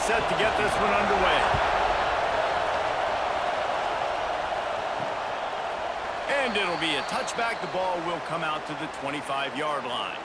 set to get this one underway. And it'll be a touchback. The ball will come out to the 25-yard line.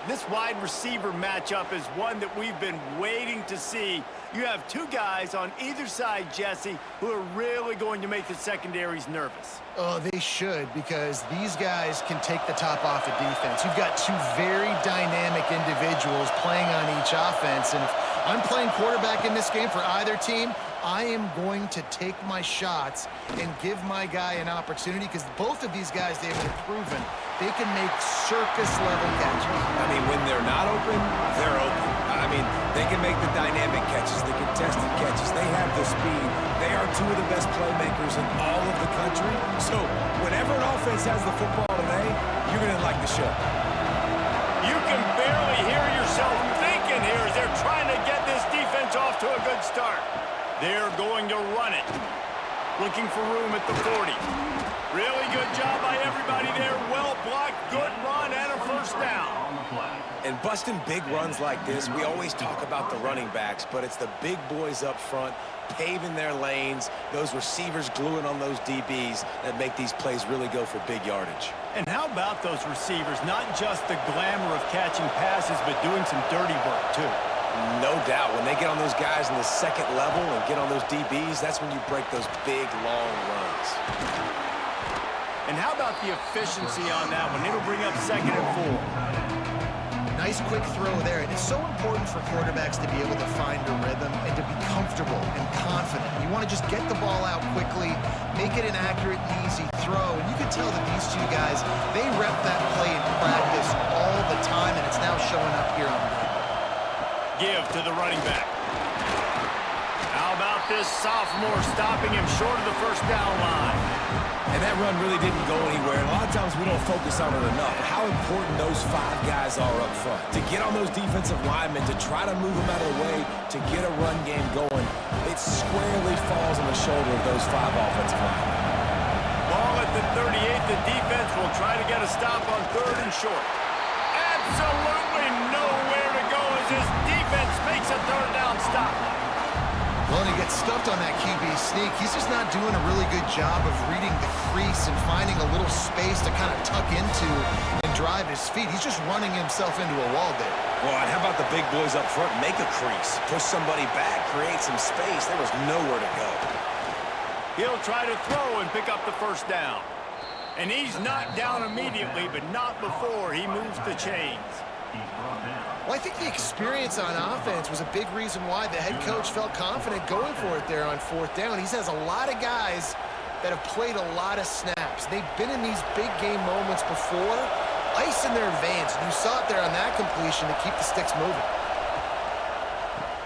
This wide receiver matchup is one that we've been waiting to see. You have two guys on either side, Jesse, who are really going to make the secondaries nervous. Oh, they should, because these guys can take the top off of defense. You've got two very dynamic individuals playing on each offense, and if I'm playing quarterback in this game for either team, I am going to take my shots and give my guy an opportunity, because both of these guys, they've been proven they can make circus-level catches. I mean, when they're not open, they're open. I mean, they can make the dynamic catches, the contested catches. They have the speed. They are two of the best playmakers in all of the country. So whenever an offense has the football today, you're going to like the show. You can barely hear yourself thinking here as they're trying to get this defense off to a good start. They're going to run it. Looking for room at the 40. Really good job by everybody there. Well blocked, good run, and a first down. And busting big runs like this, we always talk about the running backs, but it's the big boys up front, paving their lanes, those receivers gluing on those DBs that make these plays really go for big yardage. And how about those receivers? Not just the glamour of catching passes, but doing some dirty work, too. No doubt. When they get on those guys in the second level and get on those DBs, that's when you break those big, long runs. And how about the efficiency on that one? It'll bring up 2nd and 4. Nice quick throw there, and it's so important for quarterbacks to be able to find a rhythm and to be comfortable and confident. You want to just get the ball out quickly, make it an accurate and easy throw, and you can tell that these two guys, they rep that play in practice all the time, and it's now showing up here on the field. Give to the running back. How about this sophomore stopping him short of the first down line? And that run really didn't go anywhere. And a lot of times we don't focus on it enough. How important those 5 guys are up front. To get on those defensive linemen, to try to move them out of the way, to get a run game going, it squarely falls on the shoulder of those 5 offensive linemen. Ball at the 38. The defense will try to get a stop on 3rd and short. Absolutely nowhere to go as this defense makes a 3rd down stop. Well, and he gets stuffed on that QB sneak. He's just not doing a really good job of reading the crease and finding a little space to kind of tuck into and drive his feet. He's just running himself into a wall there. Well, and how about the big boys up front? Make a crease, push somebody back, create some space. There was nowhere to go. He'll try to throw and pick up the first down. And he's knocked down immediately, but not before he moves the chains. Well, I think the experience on offense was a big reason why the head coach felt confident going for it there on 4th down. He has a lot of guys that have played a lot of snaps. They've been in these big game moments before, ice in their veins. And you saw it there on that completion to keep the sticks moving.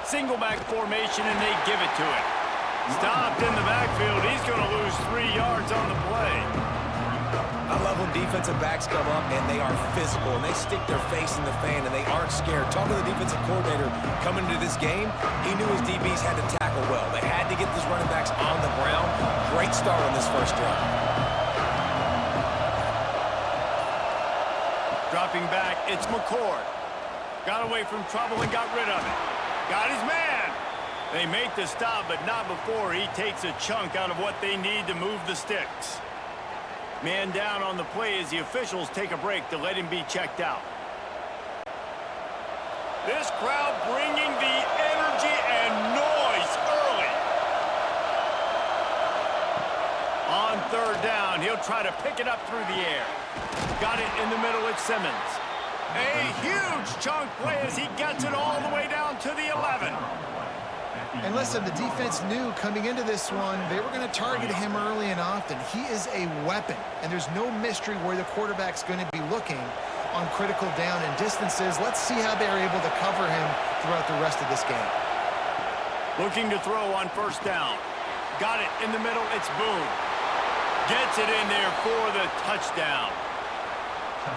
Single back formation, and they give it to him. Stopped in the backfield. He's going to lose 3 yards on the play. I love when defensive backs come up and they are physical and they stick their face in the fan and they aren't scared. Talking to the defensive coordinator coming into this game, he knew his DBs had to tackle well. They had to get these running backs on the ground. Great start on this first drive. Dropping back, it's McCord. Got away from trouble and got rid of it. Got his man. They make the stop, but not before he takes a chunk out of what they need to move the sticks. Man down on the play as the officials take a break to let him be checked out. This crowd bringing the energy and noise early. On 3rd down, he'll try to pick it up through the air. Got it in the middle at Simmons. A huge chunk play as he gets it all the way down to the 11. And listen, the defense knew coming into this one, they were going to target him early and often. He is a weapon, and there's no mystery where the quarterback's going to be looking on critical down and distances. Let's see how they're able to cover him throughout the rest of this game. Looking to throw on 1st down. Got it in the middle, it's Boone. Gets it in there for the touchdown.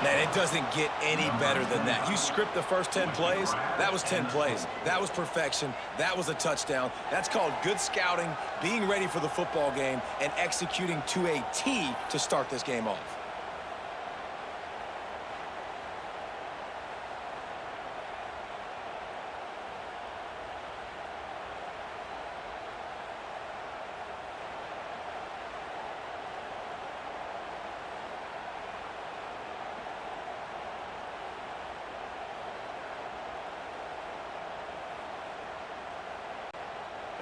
Man, it doesn't get any better than that. You script the first 10 plays, that was 10 plays. That was perfection. That was a touchdown. That's called good scouting, being ready for the football game, and executing to a T to start this game off.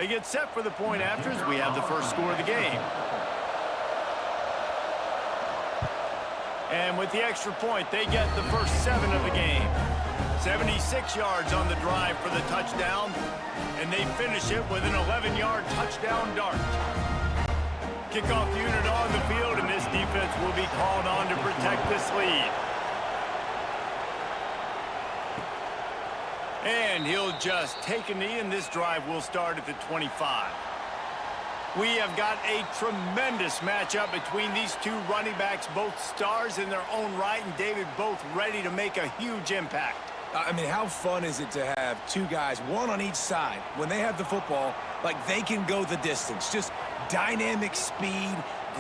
They get set for the point after as we have the first score of the game. And with the extra point, they get the first 7 of the game. 76 yards on the drive for the touchdown, and they finish it with an 11-yard touchdown dart. Kickoff unit on the field, and this defense will be called on to protect this lead. And he'll just take a knee, and this drive will start at the 25. We have got a tremendous matchup between these two running backs, both stars in their own right, and David, both ready to make a huge impact. I mean, how fun is it to have two guys, one on each side, when they have the football, like they can go the distance. Just dynamic speed,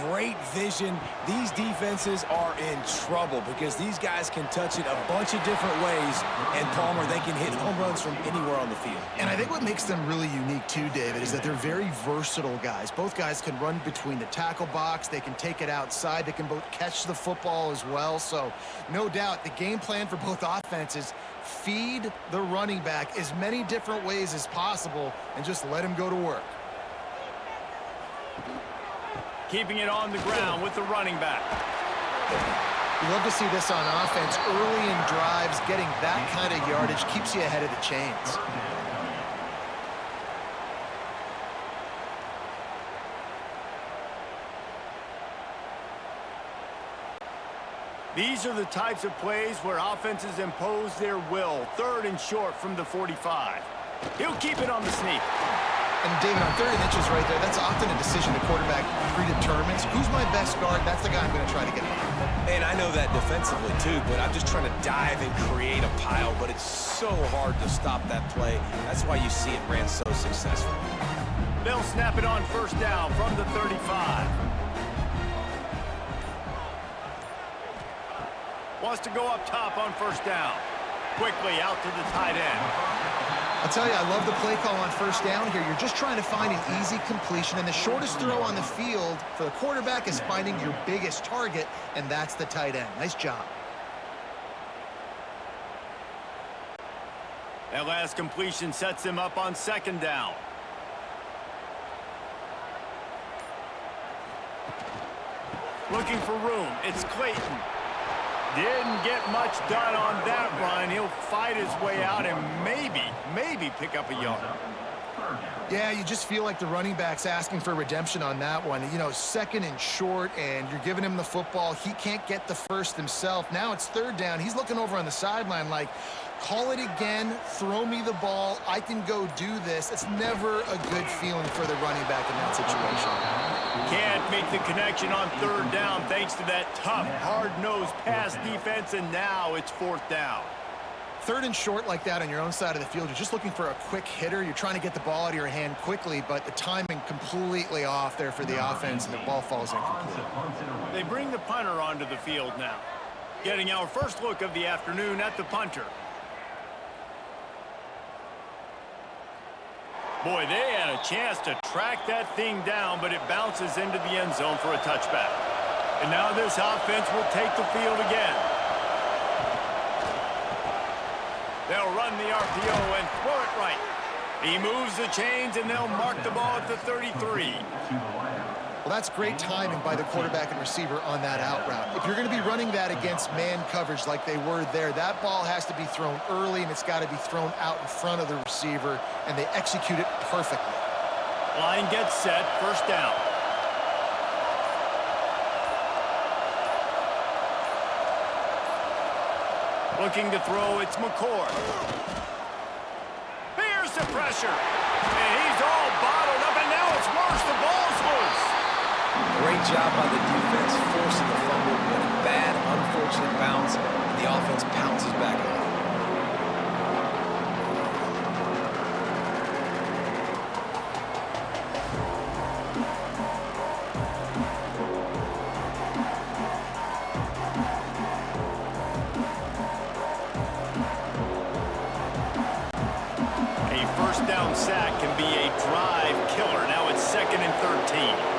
great vision. These defenses are in trouble because these guys can touch it a bunch of different ways, and Palmer, they can hit home runs from anywhere on the field. And I think what makes them really unique too, David, is that they're very versatile guys. Both guys can run between the tackle box. They can take it outside. They can both catch the football as well. So no doubt the game plan for both offenses, feed the running back as many different ways as possible and just let him go to work. Keeping it on the ground with the running back. You love to see this on offense. Early in drives, getting that kind of yardage keeps you ahead of the chains. These are the types of plays where offenses impose their will. 3rd and short from the 45. He'll keep it on the sneak. And David, on 3rd and inches right there, that's often a decision the quarterback predetermines. Who's my best guard? That's the guy I'm going to try to get behind. And I know that defensively too, but I'm just trying to dive and create a pile, but it's so hard to stop that play. That's why you see it ran so successfully. They'll snap it on 1st down from the 35. Wants to go up top on 1st down. Quickly out to the tight end. I'll tell you, I love the play call on 1st down here. You're just trying to find an easy completion, and the shortest throw on the field for the quarterback is finding your biggest target, and that's the tight end. Nice job. That last completion sets him up on 2nd down. Looking for room. It's Clayton. Didn't get much done on that run. He'll fight his way out and maybe pick up a yard. Yeah, you just feel like the running back's asking for redemption on that one. You know, 2nd and short, and you're giving him the football. He can't get the first himself. Now it's 3rd down. He's looking over on the sideline like, call it again, throw me the ball, I can go do this. It's never a good feeling for the running back in that situation. Can't make the connection on 3rd down thanks to that tough, hard-nosed pass defense, and now it's 4th down. 3rd and short like that on your own side of the field, you're just looking for a quick hitter. You're trying to get the ball out of your hand quickly, but the timing completely off there for the offense, and the ball falls incomplete. They bring the punter onto the field now. Getting our first look of the afternoon at the punter. Boy, they had a chance to track that thing down, but it bounces into the end zone for a touchback. And now this offense will take the field again. They'll run the RPO and throw it right. He moves the chains, and they'll mark the ball at the 33. Well, that's great timing by the quarterback and receiver on that out route. If you're going to be running that against man coverage like they were there, that ball has to be thrown early, and it's got to be thrown out in front of the receiver, and they execute it perfectly. Line gets set, 1st down. Looking to throw, it's McCord. Here's the pressure. And he's all bottled up, and now it's worse. The ball's loose. Great job by the defense forcing the fumble, but a bad, unfortunate bounce, and the offense pounces back on it. A 1st down sack can be a drive killer. Now it's 2nd and 13.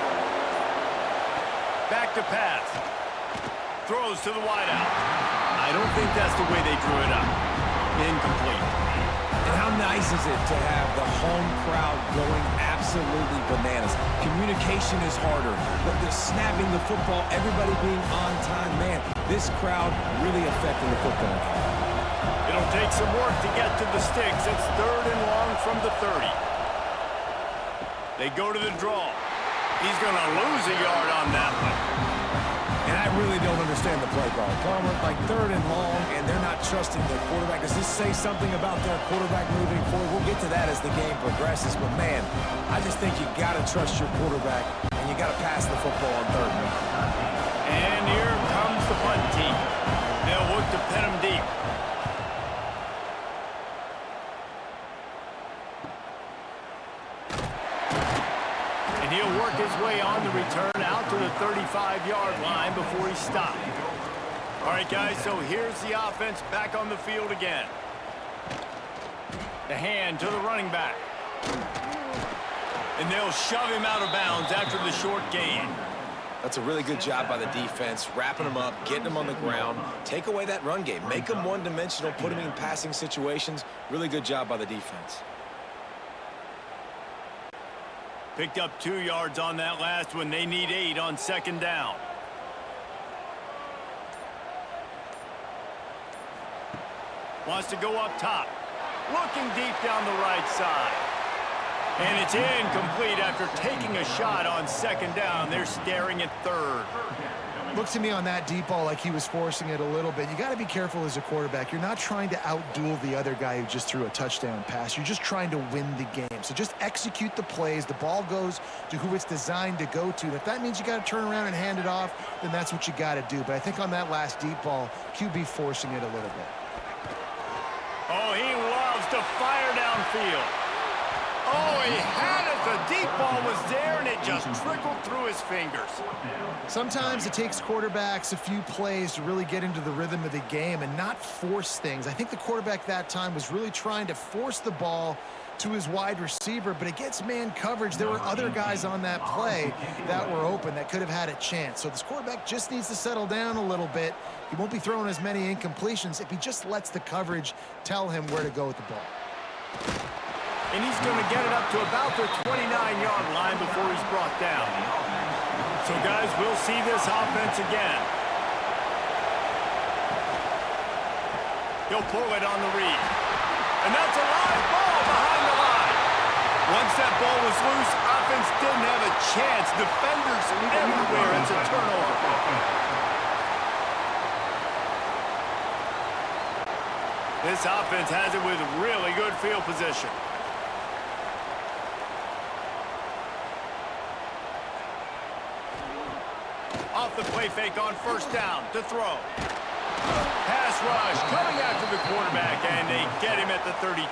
Back to pass. Throws to the wideout. I don't think that's the way they drew it up. Incomplete. And how nice is it to have the home crowd going absolutely bananas? Communication is harder, but they're snapping the football, everybody being on time. Man, this crowd really affecting the football game. It'll take some work to get to the sticks. It's 3rd and long from the 30. They go to the draw. He's going to lose a yard on that one. And I really don't understand the play call. Palmer, like 3rd and long, and they're not trusting their quarterback. Does this say something about their quarterback moving forward? We'll get to that as the game progresses. But, man, I just think you got to trust your quarterback, and you got to pass the football on 3rd and long. And here comes the punt team. They'll look to pin him deep. He'll work his way on the return out to the 35-yard line before he stopped. All right, guys, so here's the offense back on the field again. The hand to the running back. And they'll shove him out of bounds after the short gain. That's a really good job by the defense, wrapping them up, getting them on the ground. Take away that run game. Make them one-dimensional, put them in passing situations. Really good job by the defense. Picked up 2 yards on that last one. They need 8 on 2nd down. Wants to go up top. Looking deep down the right side. And it's incomplete after taking a shot on 2nd down. They're staring at 3rd. Looks to me on that deep ball like he was forcing it a little bit. You got to be careful as a quarterback. You're not trying to outduel the other guy who just threw a touchdown pass. You're just trying to win the game. So just execute the plays. The ball goes to who it's designed to go to. If that means you got to turn around and hand it off, then that's what you got to do. But I think on that last deep ball, QB forcing it a little bit. Oh, he loves to fire downfield. Oh, he had it. The deep ball was there, and it just trickled through his fingers. Sometimes it takes quarterbacks a few plays to really get into the rhythm of the game and not force things. I think the quarterback that time was really trying to force the ball to his wide receiver, but against man coverage, there were other guys on that play that were open that could have had a chance. So this quarterback just needs to settle down a little bit. He won't be throwing as many incompletions if he just lets the coverage tell him where to go with the ball. And he's going to get it up to about the 29-yard line before he's brought down. So, guys, we'll see this offense again. He'll pull it on the read. And that's a live ball behind the line. Once that ball was loose, offense didn't have a chance. Defenders everywhere. It's a turnover. This offense has it with really good field position. Off the play fake on 1st down to throw. Pass rush coming after the quarterback, and they get him at the 32.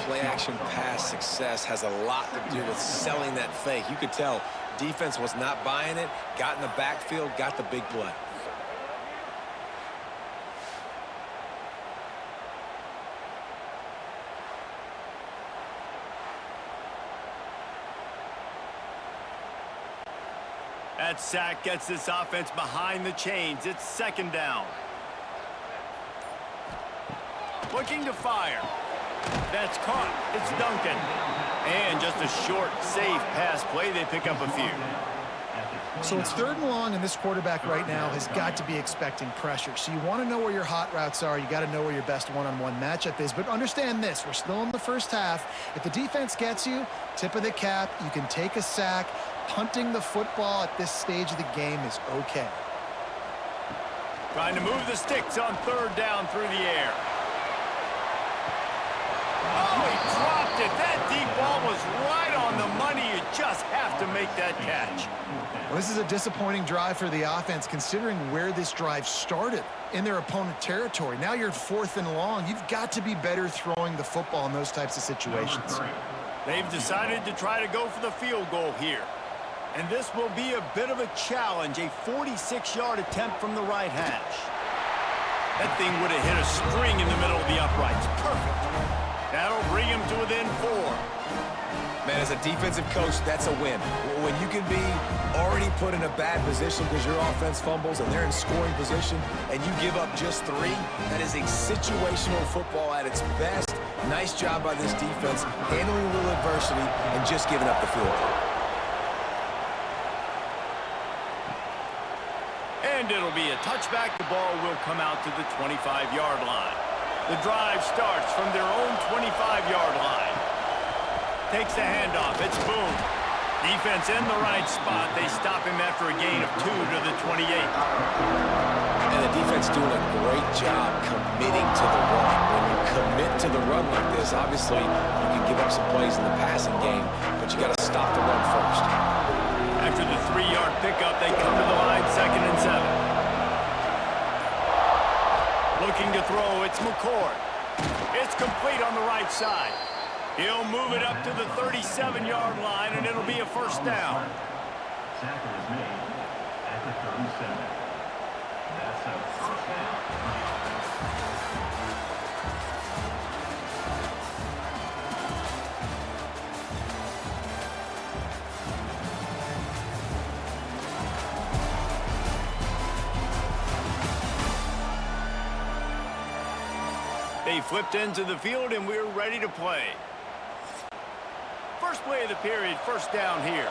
Play action pass success has a lot to do with selling that fake. You could tell defense was not buying it, got in the backfield, got the big play. That sack gets this offense behind the chains. It's 2nd down. Looking to fire. That's caught. It's Duncan. And just a short, safe pass play. They pick up a few. So it's 3rd and long, and this quarterback right now has got to be expecting pressure. So you want to know where your hot routes are. You got to know where your best one-on-one matchup is. But understand this, we're still in the first half. If the defense gets you, tip of the cap, you can take a sack. Punting the football at this stage of the game is okay. Trying to move the sticks on 3rd down through the air. Oh, he dropped it. That deep ball was right on the money. You just have to make that catch. Well, this is a disappointing drive for the offense, considering where this drive started in their opponent territory. Now you're 4th and long. You've got to be better throwing the football in those types of situations. They've decided to try to go for the field goal here. And this will be a bit of a challenge, a 46-yard attempt from the right hash. That thing would have hit a string in the middle of the uprights. Perfect. That'll bring him to within 4. Man, as a defensive coach, that's a win. When you can be already put in a bad position because your offense fumbles and they're in scoring position and you give up just 3, that is a situational football at its best. Nice job by this defense, handling a little adversity and just giving up the field goal. And it'll be a touchback. The ball will come out to the 25-yard line. The drive starts from their own 25-yard line. Takes the handoff. It's Boone. Defense in the right spot. They stop him after a gain of 2 to the 28. And the defense doing a great job committing to the run. When you commit to the run like this, obviously you can give up some plays in the passing game, but you got to stop the run first. After the 3-yard pickup, they come to the line, 2nd and 7. Looking to throw, it's McCord. It's complete on the right side. He'll move it up to the 37-yard line, and it'll be a first down. Tackle is made at the 37. That's a first down. They flipped into the field, and we're ready to play. First play of the period, first down here.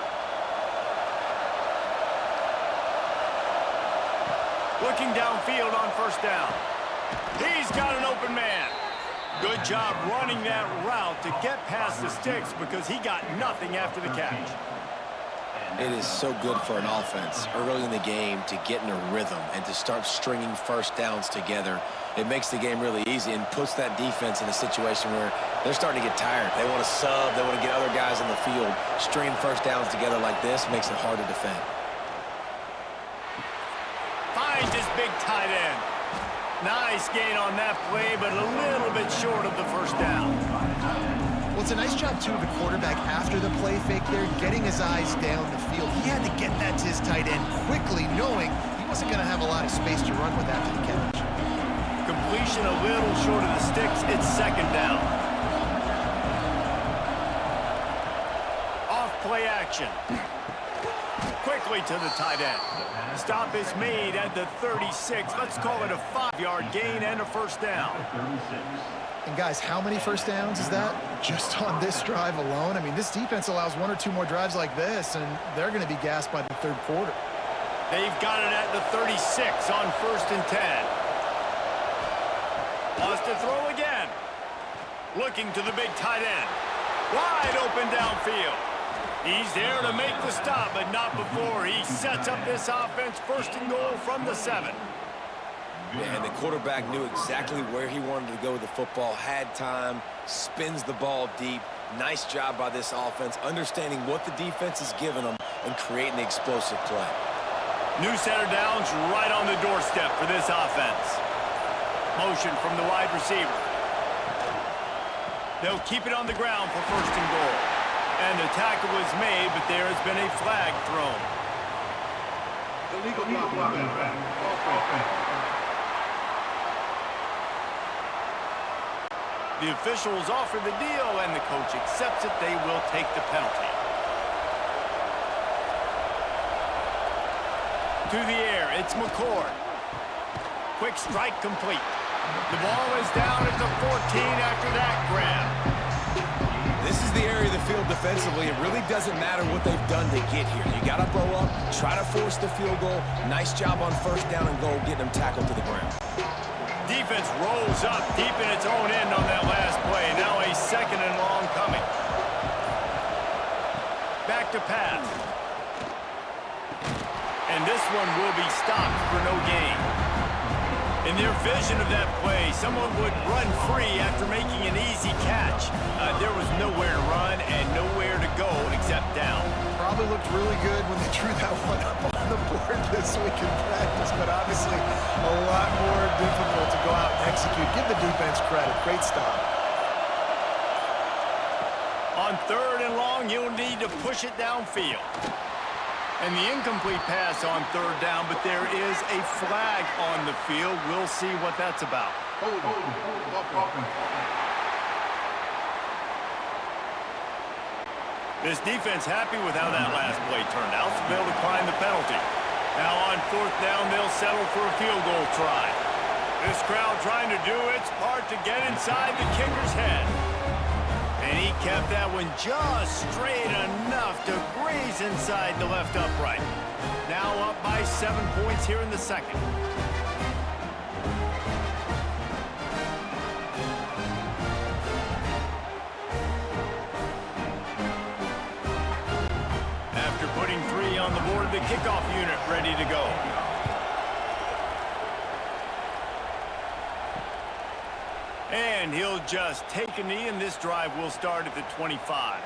Looking downfield on first down. He's got an open man. Good job running that route to get past the sticks because he got nothing after the catch. It is so good for an offense early in the game to get in a rhythm and to start stringing first downs together. It makes the game really easy and puts that defense in a situation where they're starting to get tired. They want to sub. They want to get other guys on the field. String first downs together like this makes it hard to defend. Finds his big tight end. Nice gain on that play, but a little bit short of the first down. Well, it's a nice job, too, of the quarterback after the play fake there, getting his eyes down the field. He had to get that to his tight end quickly, knowing he wasn't going to have a lot of space to run with after the catch. Completion a little short of the sticks. It's 2nd down. Off play action. Quickly to the tight end. Stop is made at the 36. Let's call it a 5-yard gain and a first down. And, guys, how many first downs is that just on this drive alone? I mean, this defense allows 1 or 2 more drives like this, and they're going to be gassed by the 3rd quarter. They've got it at the 36 on 1st and 10. Wants to throw again. Looking to the big tight end. Wide open downfield. He's there to make the stop, but not before he sets up this offense 1st and goal from the 7. Yeah, and the quarterback knew exactly where he wanted to go with the football, had time, spins the ball deep. Nice job by this offense, understanding what the defense is giving them and creating the explosive play. New set of downs right on the doorstep for this offense. Motion from the wide receiver. They'll keep it on the ground for 1st and goal. And the tackle was made, but there has been a flag thrown. Illegal block. The officials offer the deal, and the coach accepts it. They will take the penalty. To the air, it's McCord. Quick strike complete. The ball is down at the 14 after that grab. This is the area of the field defensively. It really doesn't matter what they've done to get here. You got to bow up, try to force the field goal. Nice job on 1st down and goal, getting them tackled to the ground. Defense rolls up deep in its own end on that last play. Now a 2nd and long coming. Back to pass. And this one will be stopped for no gain. In their vision of that play, someone would run free after making an easy catch. There was nowhere to run and nowhere to go except down. Probably looked really good when they drew that one up on the board this week in practice, but obviously a lot more difficult to go out and execute. Give the defense credit. Great stop. On 3rd and long, you'll need to push it downfield. And the incomplete pass on 3rd down, but there is a flag on the field. We'll see what that's about. This defense happy with how that last play turned out, so they'll decline the penalty. Now on 4th down, they'll settle for a field goal try. This crowd trying to do its part to get inside the kicker's head. And he kept that one just straight enough to graze inside the left upright. Now up by 7 points here in the second. After putting 3 on the board, the kickoff unit ready to go. And he'll just take a knee, and this drive will start at the 25.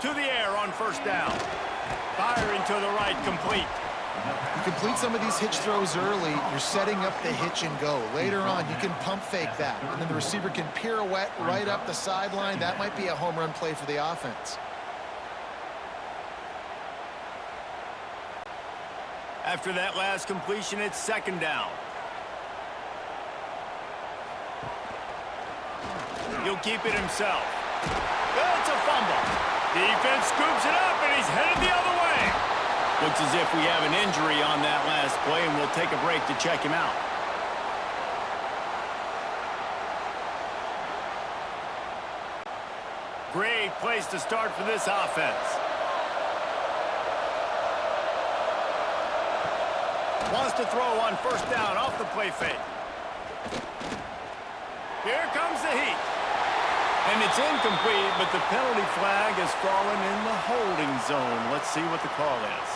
To the air on first down. Firing to the right, complete. You complete some of these hitch throws early, you're setting up the hitch and go. Later on, you can pump fake that, and then the receiver can pirouette right up the sideline. That might be a home run play for the offense. After that last completion, it's second down. He'll keep it himself. It's a fumble. Defense scoops it up, and he's headed the other way. Looks as if we have an injury on that last play, and we'll take a break to check him out. Great place to start for this offense. Wants to throw on first down off the play fake. Here comes the heat. And it's incomplete, but the penalty flag has fallen in the holding zone. Let's see what the call is.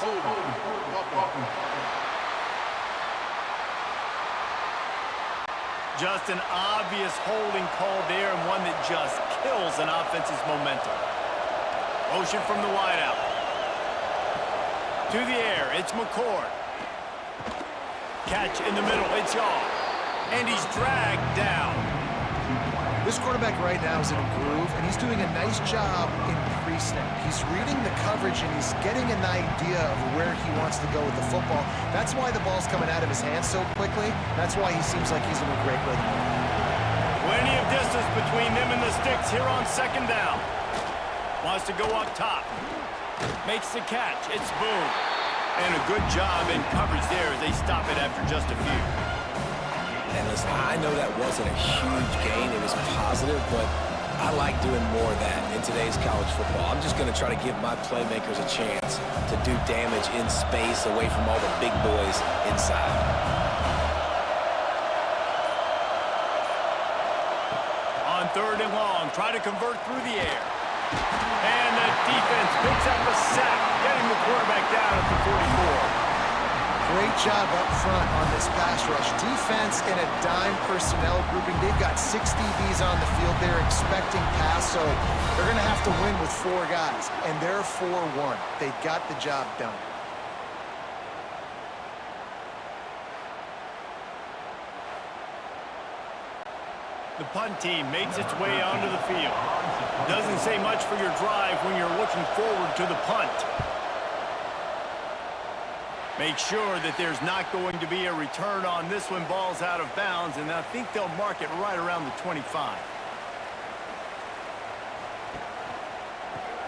Just an obvious holding call there, and one that just kills an offense's momentum. Motion from the wideout. To the air, it's McCord. Catch in the middle, it's Yaw. And he's dragged down. This quarterback right now is in a groove, and he's doing a nice job in pre-snap. He's reading the coverage, and he's getting an idea of where he wants to go with the football. That's why the ball's coming out of his hands so quickly. That's why he seems like he's in a great rhythm. Plenty of distance between them and the sticks here on second down. Wants to go up top. Makes the catch. It's Boone. And a good job in coverage there as they stop it after just a few. And listen, I know that wasn't a huge gain. It was positive, but I like doing more of that in today's college football. I'm just going to try to give my playmakers a chance to do damage in space away from all the big boys inside. On third and long, try to convert through the air. And the defense picks up a sack, getting the quarterback down at the 44. Great job up front on this pass rush. Defense in a dime personnel grouping. They've got 6 DBs on the field. They're expecting pass, so they're going to have to win with 4 guys. And they're 4-1. They got the job done. The punt team makes its way onto the field. Doesn't say much for your drive when you're looking forward to the punt. Make sure that there's not going to be a return on this when ball's out of bounds, and I think they'll mark it right around the 25.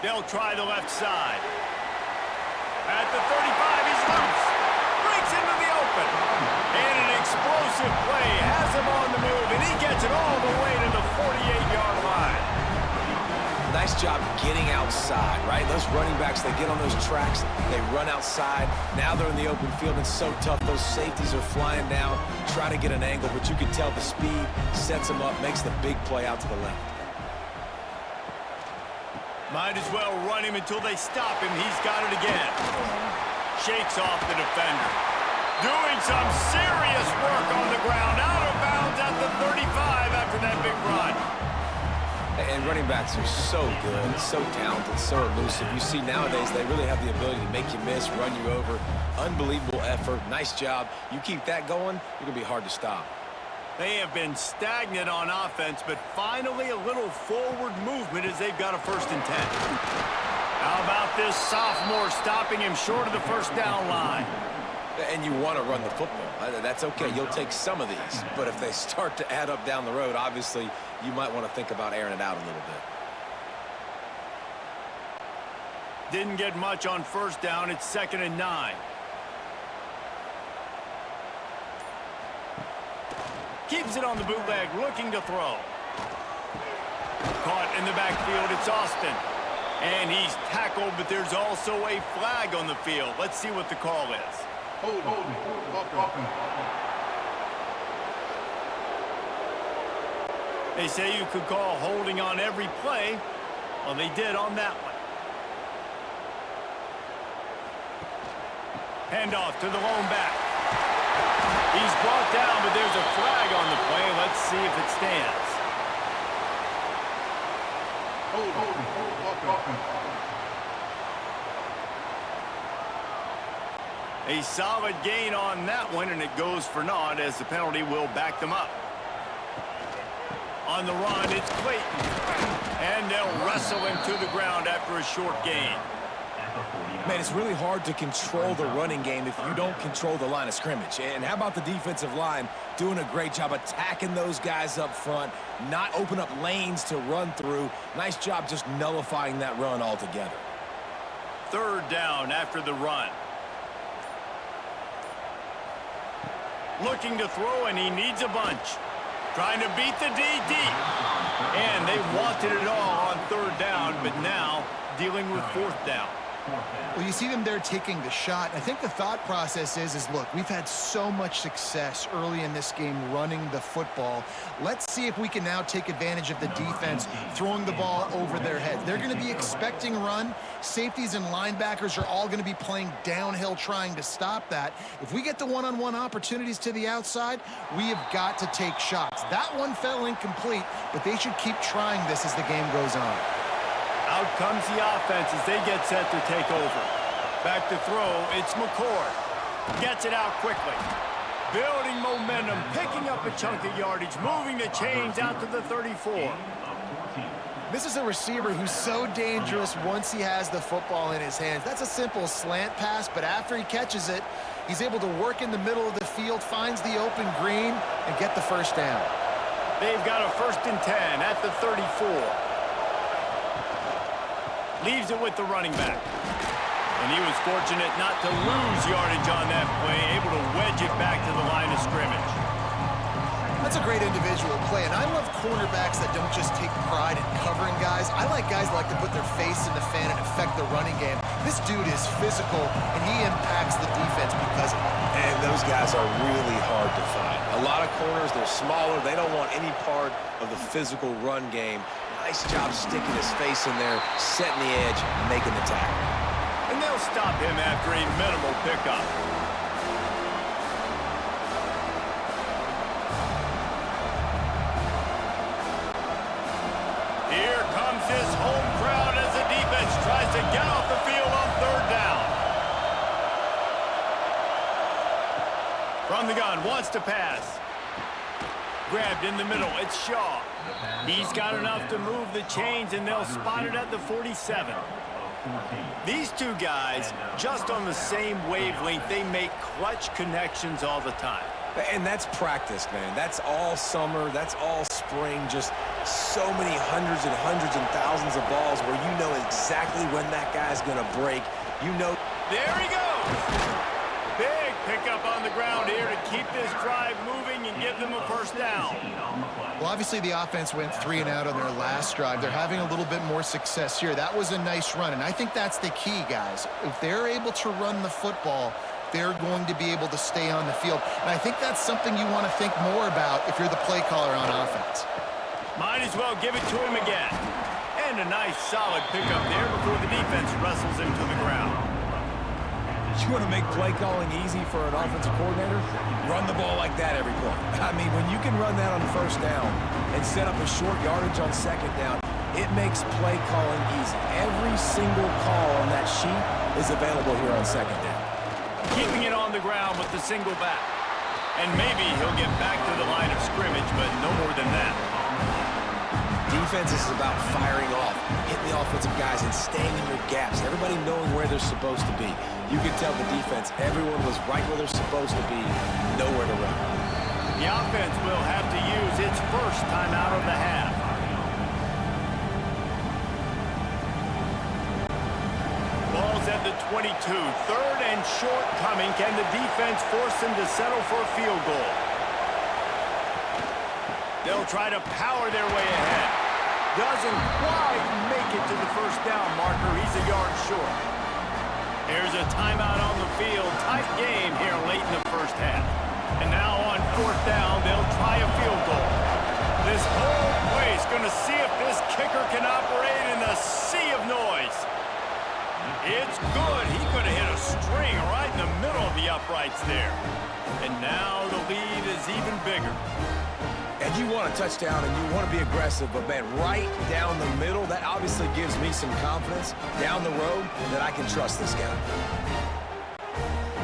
They'll try the left side. At the 35, he's loose. Breaks into the open. And an explosive play has him on the move, and he gets it all the way to the 48-yard line. Nice job getting outside, right? Those running backs, they get on those tracks, they run outside. Now they're in the open field. It's so tough. Those safeties are flying down, try to get an angle, but you can tell the speed sets them up, makes the big play out to the left. Might as well run him until they stop him. He's got it again. Shakes off the defender. Doing some serious work on the ground. Out of bounds at the 35 after that big run. And running backs are so good, so talented, so elusive. You see nowadays they really have the ability to make you miss, run you over. Unbelievable effort. Nice job. You keep that going, you're going to be hard to stop. They have been stagnant on offense, but finally a little forward movement as they've got a 1st and 10. How about this sophomore stopping him short of the first down line? And you want to run the football. That's okay. You'll take some of these. But if they start to add up down the road, obviously, you might want to think about airing it out a little bit. Didn't get much on first down. It's 2nd and 9. Keeps it on the bootleg, looking to throw. Caught in the backfield, it's Austin. And he's tackled, but there's also a flag on the field. Let's see what the call is. They say you could call holding on every play. Well, they did on that one. Handoff to the lone back. He's brought down, but there's a flag on the play. Let's see if it stands. A solid gain on that one, and it goes for naught as the penalty will back them up. On the run, it's Clayton. And they'll wrestle him to the ground after a short gain. Man, it's really hard to control the running game if you don't control the line of scrimmage. And how about the defensive line doing a great job attacking those guys up front, not open up lanes to run through. Nice job just nullifying that run altogether. 3rd down after the run. Looking to throw, and he needs a bunch. Trying to beat the D deep. And they wanted it all on 3rd down, but now dealing with 4th down. Well, you see them there taking the shot. I think the thought process is look, we've had so much success early in this game running the football. Let's see if we can now take advantage of the defense throwing the ball over their heads. They're going to be expecting run. Safeties and linebackers are all going to be playing downhill trying to stop that. If we get the one-on-one opportunities to the outside, we have got to take shots. That one fell incomplete, but they should keep trying this as the game goes on. Out comes the offense as they get set to take over. Back to throw, it's McCord. Gets it out quickly. Building momentum, picking up a chunk of yardage, moving the chains out to the 34. This is a receiver who's so dangerous once he has the football in his hands. That's a simple slant pass, but after he catches it, he's able to work in the middle of the field, finds the open green, and get the first down. They've got a 1st and 10 at the 34. Leaves it with the running back. And he was fortunate not to lose yardage on that play, able to wedge it back to the line of scrimmage. That's a great individual play, and I love cornerbacks that don't just take pride in covering guys. I like guys that like to put their face in the fan and affect the running game. This dude is physical, and he impacts the defense because of it. And those guys are really hard to find. A lot of corners, they're smaller. They don't want any part of the physical run game. Nice job sticking his face in there, setting the edge, making the tackle. And they'll stop him after a minimal pickup. Here comes his home crowd as the defense tries to get off the field on 3rd down. From the gun, wants to pass. Grabbed in the middle, it's Shaw. He's got enough to move the chains, and they'll spot it at the 47. These two guys, just on the same wavelength, they make clutch connections all the time. And that's practice, man. That's all summer. That's all spring. Just so many hundreds and thousands of balls where you know exactly when that guy's going to break. You know. There he goes. Big pickup on the ground here to keep this drive moving and give them a 1st down. Well, obviously the offense went 3 and out on their last drive. They're having a little bit more success here. That was a nice run, and I think that's the key, guys. If they're able to run the football, they're going to be able to stay on the field. And I think that's something you want to think more about if you're the play caller on offense. Might as well give it to him again. And a nice solid pickup there before the defense wrestles him to the ground. You want to make play calling easy for an offensive coordinator? Run the ball like that every play. I mean, when you can run that on 1st down and set up a short yardage on 2nd down, it makes play calling easy. Every single call on that sheet is available here on 2nd down. Keeping it on the ground with the single back. And maybe he'll get back to the line of scrimmage, but no more than that. Defense is about firing off, hitting the offensive guys and staying in your gaps. Everybody knowing where they're supposed to be. You can tell the defense, everyone was right where they're supposed to be, nowhere to run. The offense will have to use its 1st timeout of the half. ball's at the 22. Third and short coming. Can the defense force them to settle for a field goal? They'll try to power their way ahead. Doesn't quite make it to the first down marker. He's a yard short. Here's a timeout on the field. Tight game here late in the first half. And now on fourth down, they'll try a field goal. This whole place going to see if this kicker can operate in the sea of noise. It's good. He could have hit a string right in the middle of the uprights there. And now the lead is even bigger. And you want a touchdown and you want to be aggressive, but man, right down the middle, that obviously gives me some confidence down the road that I can trust this guy.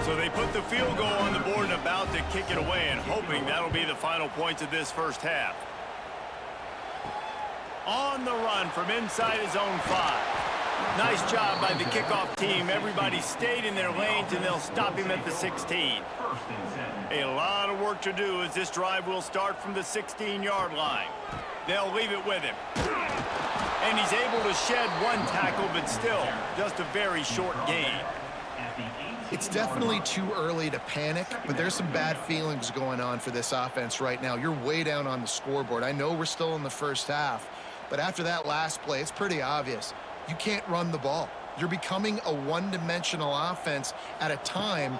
So they put the field goal on the board and about to kick it away, and hoping that'll be the final points of this first half. On the run from inside his own 5. Nice job by the kickoff team. Everybody stayed in their lanes, and they'll stop him at the 16. A lot of work to do as this drive will start from the 16-yard line. They'll leave it with him. And he's able to shed one tackle, but still just a very short gain. It's definitely too early to panic, but there's some bad feelings going on for this offense right now. You're way down on the scoreboard. I know we're still in the first half, but after that last play, it's pretty obvious. You can't run the ball. You're becoming a one-dimensional offense at a time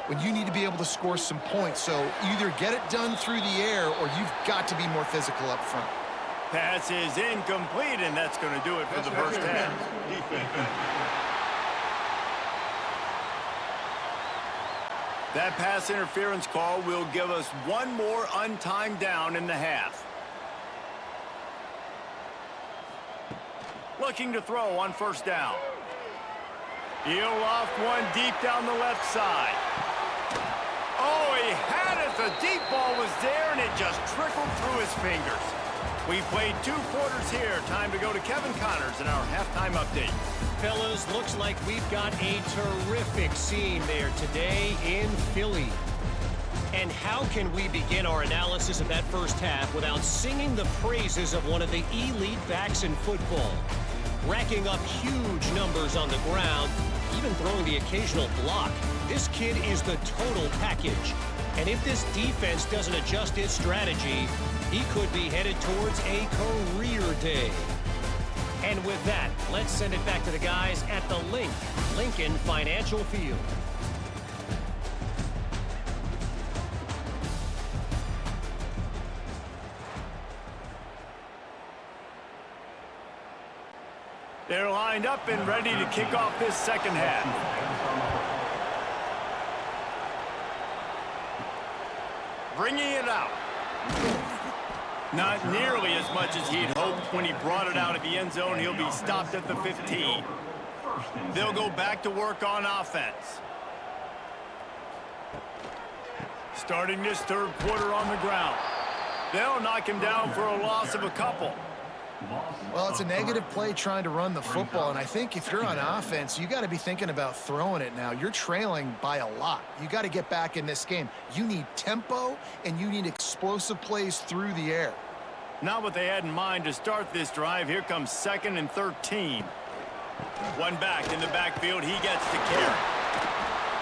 when you need to be able to score some points. So either get it done through the air or you've got to be more physical up front. Pass is incomplete, and that's going to do it for the first half. That pass interference call will give us one more untimed down in the half. Looking to throw on first down. He'll loft one deep down the left side. Oh, he had it. The deep ball was there, and it just trickled through his fingers. We've played 2 quarters here. Time to go to Kevin Connors in our halftime update. Fellas, looks like we've got a terrific scene there today in Philly. And how can we begin our analysis of that first half without singing the praises of one of the elite backs in football? Racking up huge numbers on the ground, even throwing the occasional block. This kid is the total package. And if this defense doesn't adjust its strategy, he could be headed towards a career day. And with that, let's send it back to the guys at the Lincoln Financial Field. They're lined up and ready to kick off this second half. Bringing it out. Not nearly as much as he'd hoped when he brought it out of the end zone. He'll be stopped at the 15. They'll go back to work on offense. Starting this third quarter on the ground. They'll knock him down for a loss of a couple. Well, it's a negative play trying to run the football, and I think if you're on offense, you got to be thinking about throwing it now. You're trailing by a lot. You got to get back in this game. You need tempo, and you need explosive plays through the air. Not what they had in mind to start this drive. Here comes 2nd and 13. One back in the backfield. He gets to carry.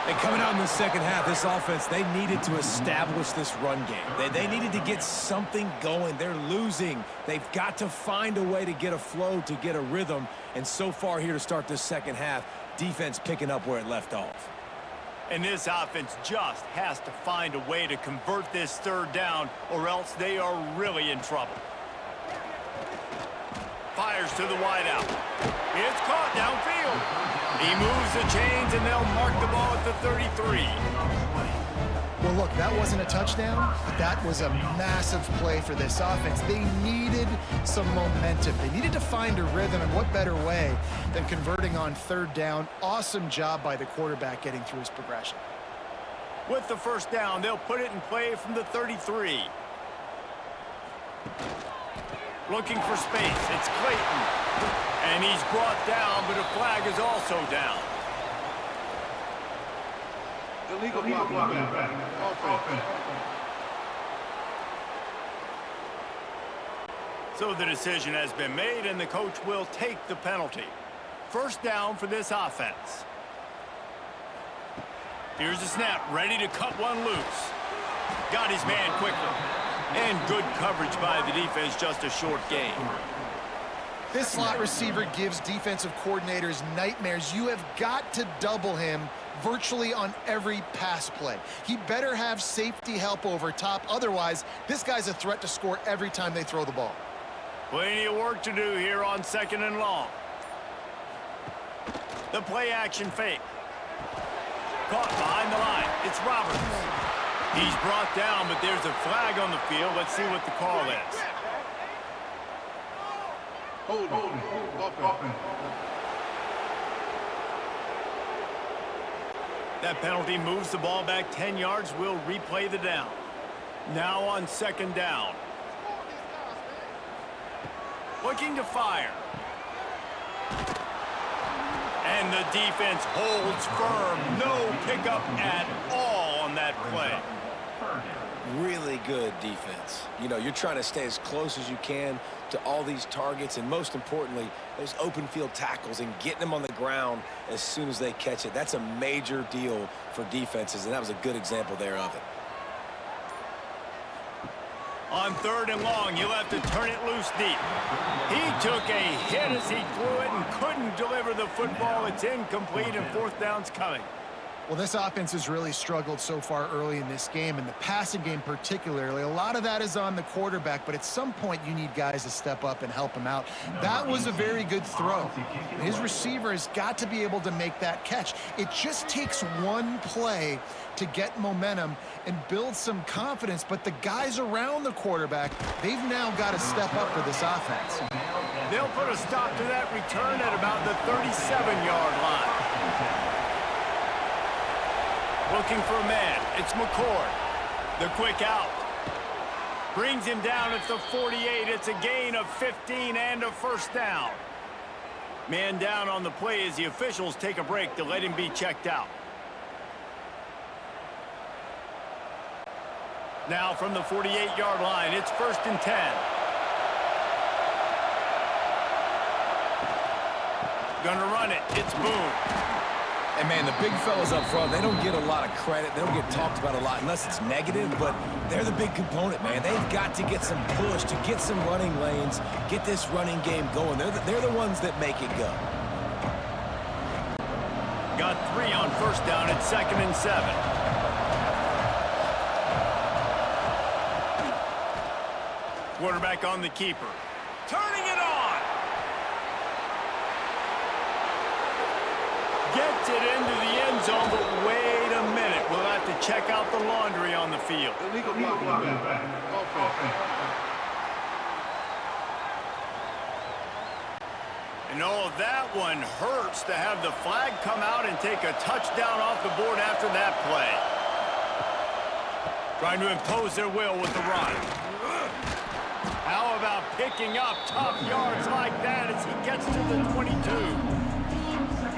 And coming out in the second half, this offense, they needed to establish this run game. They needed to get something going. They're losing. They've got to find a way to get a flow, to get a rhythm. And so far here to start this second half, defense picking up where it left off. And this offense just has to find a way to convert this third down, or else they are really in trouble. Fires to the wideout. It's caught downfield. He moves the chains, and they'll mark the ball at the 33. Well, look, that wasn't a touchdown, but that was a massive play for this offense. They needed some momentum. They needed to find a rhythm, and what better way than converting on third down. Awesome job by the quarterback getting through his progression. With the first down, they'll put it in play from the 33. Looking for space. It's Clayton. And he's brought down, but a flag is also down. Illegal blocking. Offense. So the decision has been made, and the coach will take the penalty. First down for this offense. Here's the snap, ready to cut one loose. Got his man quickly. And good coverage by the defense, just a short gain. This slot receiver gives defensive coordinators nightmares. You have got to double him virtually on every pass play. He better have safety help over top. Otherwise, this guy's a threat to score every time they throw the ball. Plenty of work to do here on 2nd and long. The play action fake. Caught behind the line. It's Roberts. He's brought down, but there's a flag on the field. Let's see what the call is. Hold on. That penalty moves the ball back 10 yards. We'll replay the down. Now on 2nd down. Looking to fire. And the defense holds firm. No pickup at all on that play. Really good defense. You know, you're trying to stay as close as you can to all these targets, and most importantly, those open field tackles and getting them on the ground as soon as they catch it. That's a major deal for defenses, and that was a good example there of it. On 3rd and long, you'll have to turn it loose deep. He took a hit as he threw it and couldn't deliver the football. It's incomplete, and 4th down's coming. Well, this offense has really struggled so far early in this game, and the passing game particularly. A lot of that is on the quarterback, but at some point you need guys to step up and help him out. That was a very good throw. His receiver has got to be able to make that catch. It just takes one play to get momentum and build some confidence, but the guys around the quarterback, they've now got to step up for this offense. They'll put a stop to that return at about the 37-yard line. Looking for a man. It's McCord. The quick out. Brings him down at the 48. It's a gain of 15 and a 1st down. Man down on the play as the officials take a break to let him be checked out. Now from the 48-yard line, it's 1st and 10. Gonna run it. It's Boone. And, man, the big fellas up front, they don't get a lot of credit. They don't get talked about a lot unless it's negative, but they're the big component, man. They've got to get some push, to get some running lanes, get this running game going. They're the ones that make it go. Got 3 on 1st down at 2nd and 7. Quarterback on the keeper. Turning it on. Gets it into the end zone, but wait a minute. We'll have to check out the laundry on the field. Illegal blocking back. Offense. And oh, that one hurts to have the flag come out and take a touchdown off the board after that play. Trying to impose their will with the run. How about picking up tough yards like that as he gets to the 22?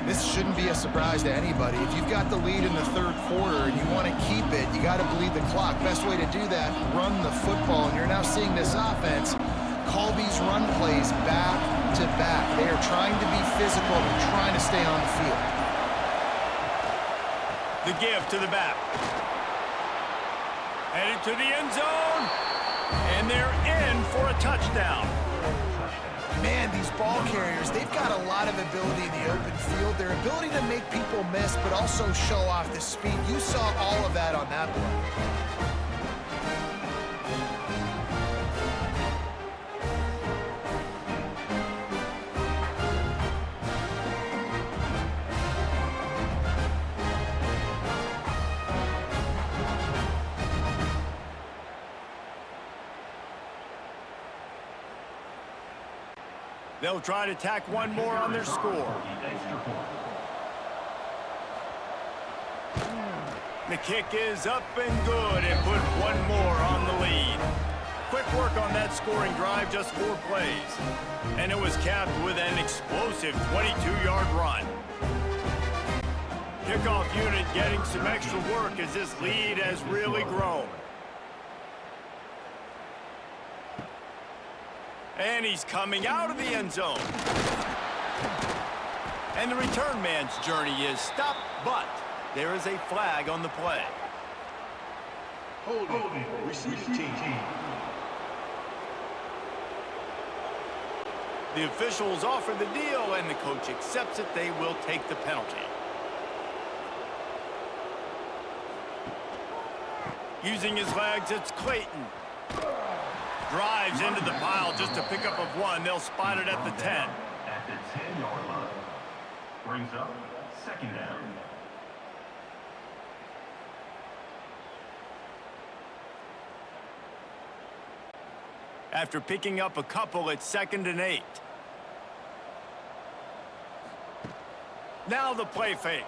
This shouldn't be a surprise to anybody. If you've got the lead in the 3rd quarter and you want to keep it, you got to bleed the clock. Best way to do that, run the football. And you're now seeing this offense call these run plays back to back. They are trying to be physical and trying to stay on the field. The give to the back. Headed to the end zone. And they're in for a touchdown. Man, these ball carriers, they've got a lot of ability in the open field. Their ability to make people miss, but also show off the speed. You saw all of that on that play. They'll try to tack one more on their score. The kick is up and good and put one more on the lead. Quick work on that scoring drive, just 4 plays. And it was capped with an explosive 22-yard run. Kickoff unit getting some extra work as this lead has really grown. And he's coming out of the end zone. And the return man's journey is stopped, but There is a flag on the play. Holding. Receiving team. The officials offer the deal, and the coach accepts it. They will take the penalty. Using his legs, it's Clayton. Drives into the pile just a pickup of one. They'll spot it at the 10. At the 10-yard line. Brings up second down. After picking up a couple, it's 2nd and 8. Now the play fake.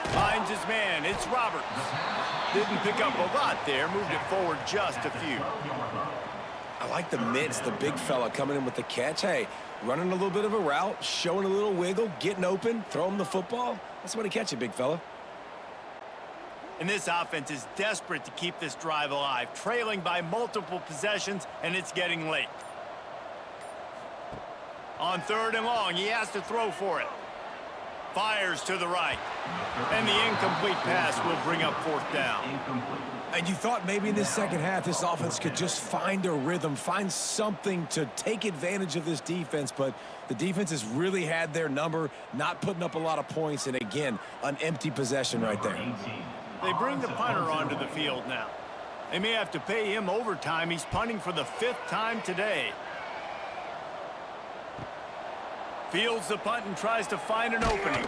Finds his man. It's Roberts. Didn't pick up a lot there. Moved it forward just a few. I like the mitts, the big fella coming in with the catch. Hey, running a little bit of a route, showing a little wiggle, getting open, throw him the football. That's when he catch it, big fella. And this offense is desperate to keep this drive alive, trailing by multiple possessions, and it's getting late. On 3rd and long, he has to throw for it. Fires to the right. And the incomplete pass will bring up 4th down. And you thought maybe in this second half, this offense could just find a rhythm, find something to take advantage of this defense, but the defense has really had their number, not putting up a lot of points, and again, an empty possession right there. They bring the punter onto the field now. They may have to pay him overtime. He's punting for the 5th time today. Fields the punt and tries to find an opening.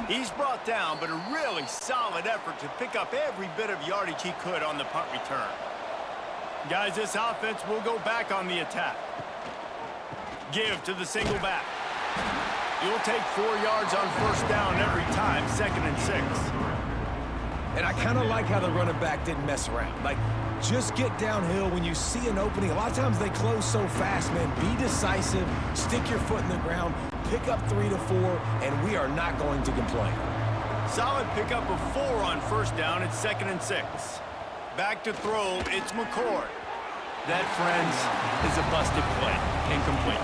He's brought down, but a really solid effort to pick up every bit of yardage he could on the punt return. Guys, this offense will go back on the attack. Give to the single back. You'll take 4 yards on 1st down every time, 2nd and 6. And I kind of like how the running back didn't mess around. Like, just get downhill when you see an opening. A lot of times they close so fast, man. Be decisive, stick your foot in the ground, pick up 3 to 4, and we are not going to complain. Solid pickup of 4 on 1st down. It's 2nd and 6. Back to throw, it's McCord. That, friends, is a busted play. Incomplete.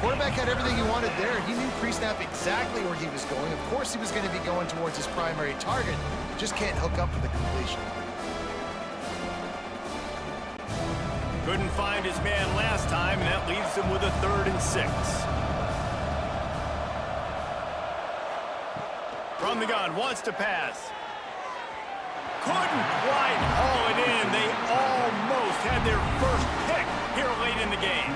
Quarterback had everything he wanted there. He knew pre-snap exactly where he was going. Of course he was going to be going towards his primary target. Just can't hook up for the completion. Couldn't find his man last time, and that leaves him with a 3rd and 6. From the gun, wants to pass. Couldn't quite haul it in. They almost had their first pick here late in the game.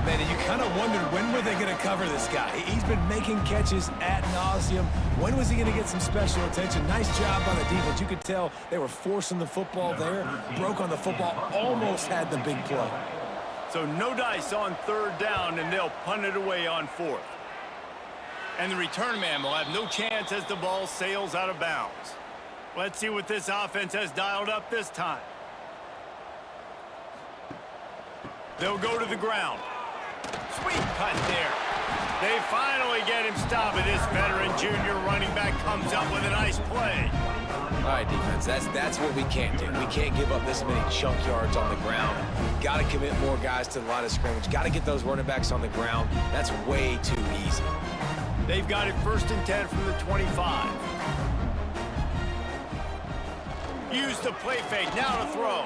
Man, you kind of wondered when were they going to cover this guy. He's been making catches ad nauseum. When was he going to get some special attention? Nice job by the defense. You could tell they were forcing the football there. Broke on the football, almost had the big play. So no dice on 3rd down, and they'll punt it away on 4th. And the return man will have no chance as the ball sails out of bounds. Let's see what this offense has dialed up this time. They'll go to the ground. Sweet cut there. They finally get him stopped, and this veteran junior running back comes up with a nice play. All right, defense, that's what we can't do. We can't give up this many chunk yards on the ground. Got to commit more guys to the line of scrimmage. Got to get those running backs on the ground. That's way too easy. They've got it 1st and 10 from the 25. Use the play fake, now to throw.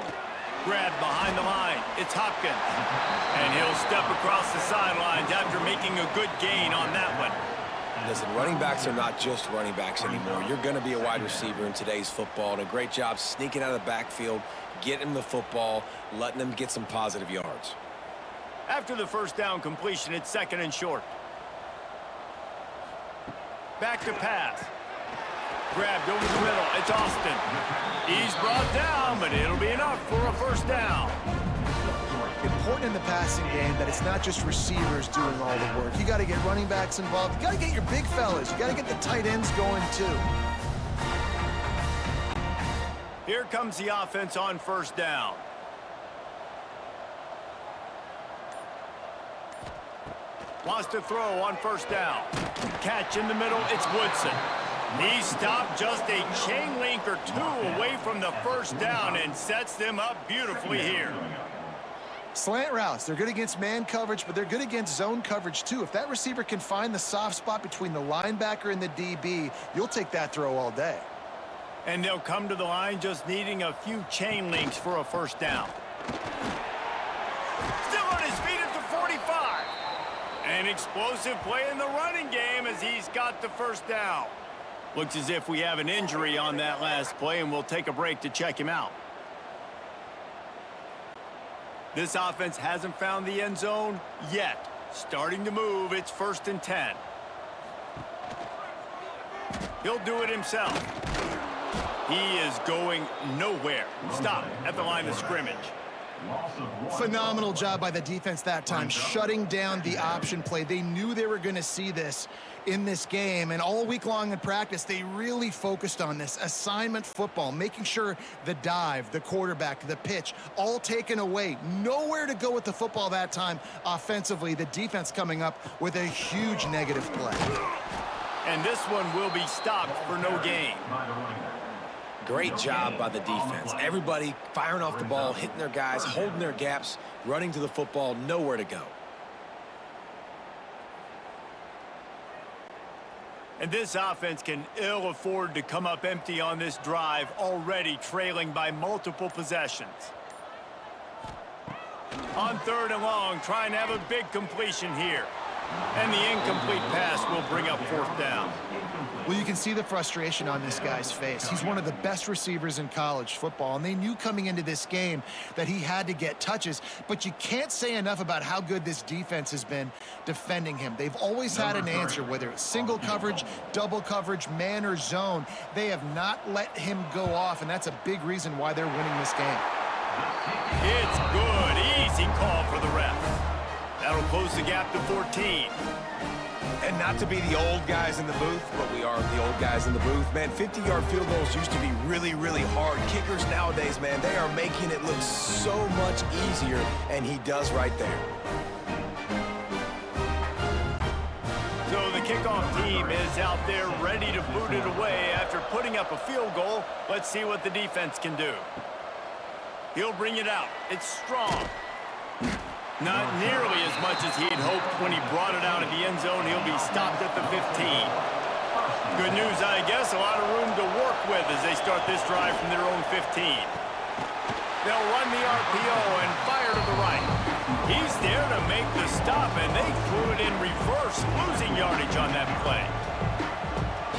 Grab behind the line, it's Hopkins. And he'll step across the sidelines after making a good gain on that one. Listen, running backs are not just running backs anymore. You're going to be a wide receiver in today's football, and a great job sneaking out of the backfield, getting him the football, letting him get some positive yards. After the 1st down completion, it's 2nd and short. Back to pass. Grabbed over the middle. It's Austin. He's brought down, but it'll be enough for a 1st down. Important in the passing game that it's not just receivers doing all the work. You got to get running backs involved. You got to get your big fellas. You got to get the tight ends going too. Here comes the offense on 1st down. Wants to throw on 1st down. Catch in the middle, it's Woodson. He stopped just a chain link or 2 away from the 1st down and sets them up beautifully here. Slant routes, they're good against man coverage, but they're good against zone coverage too. If that receiver can find the soft spot between the linebacker and the DB, you'll take that throw all day. And they'll come to the line just needing a few chain links for a first down. Still on his feet at the 45. An explosive play in the running game as he's got the first down. Looks as if we have an injury on that last play, and we'll take a break to check him out. This offense hasn't found the end zone yet. Starting to move, it's 1st and 10. He'll do it himself. He is going nowhere. Stop at the line of scrimmage. Phenomenal job by the defense that time, shutting down the option play. They knew they were going to see this in this game, and all week long in practice, they really focused on this assignment football, making sure the dive, the quarterback, the pitch, all taken away. Nowhere to go with the football that time offensively. The defense coming up with a huge negative play. And this one will be stopped for no gain. Great job by the defense. Everybody firing off the ball, hitting their guys, holding their gaps, running to the football, nowhere to go. And this offense can ill afford to come up empty on this drive, already trailing by multiple possessions. On 3rd and long, trying to have a big completion here. And the incomplete pass will bring up 4th down. Well, you can see the frustration on this guy's face. He's one of the best receivers in college football, and they knew coming into this game that he had to get touches, but you can't say enough about how good this defense has been defending him. They've always had an answer, whether it's single coverage, double coverage, man or zone. They have not let him go off, and that's a big reason why they're winning this game. It's good. Easy call for the ref. That'll close the gap to 14. And not to be the old guys in the booth, but we are the old guys in the booth. Man, 50-yard field goals used to be really, really hard. Kickers nowadays, man, they are making it look so much easier, and he does right there. So the kickoff team is out there ready to boot it away after putting up a field goal. Let's see what the defense can do. He'll bring it out. It's strong. Not nearly as much as he'd hoped when he brought it out of the end zone. He'll be stopped at the 15. Good news, I guess. A lot of room to work with as they start this drive from their own 15. They'll run the RPO and fire to the right. He's there to make the stop, and they threw it in reverse, losing yardage on that play.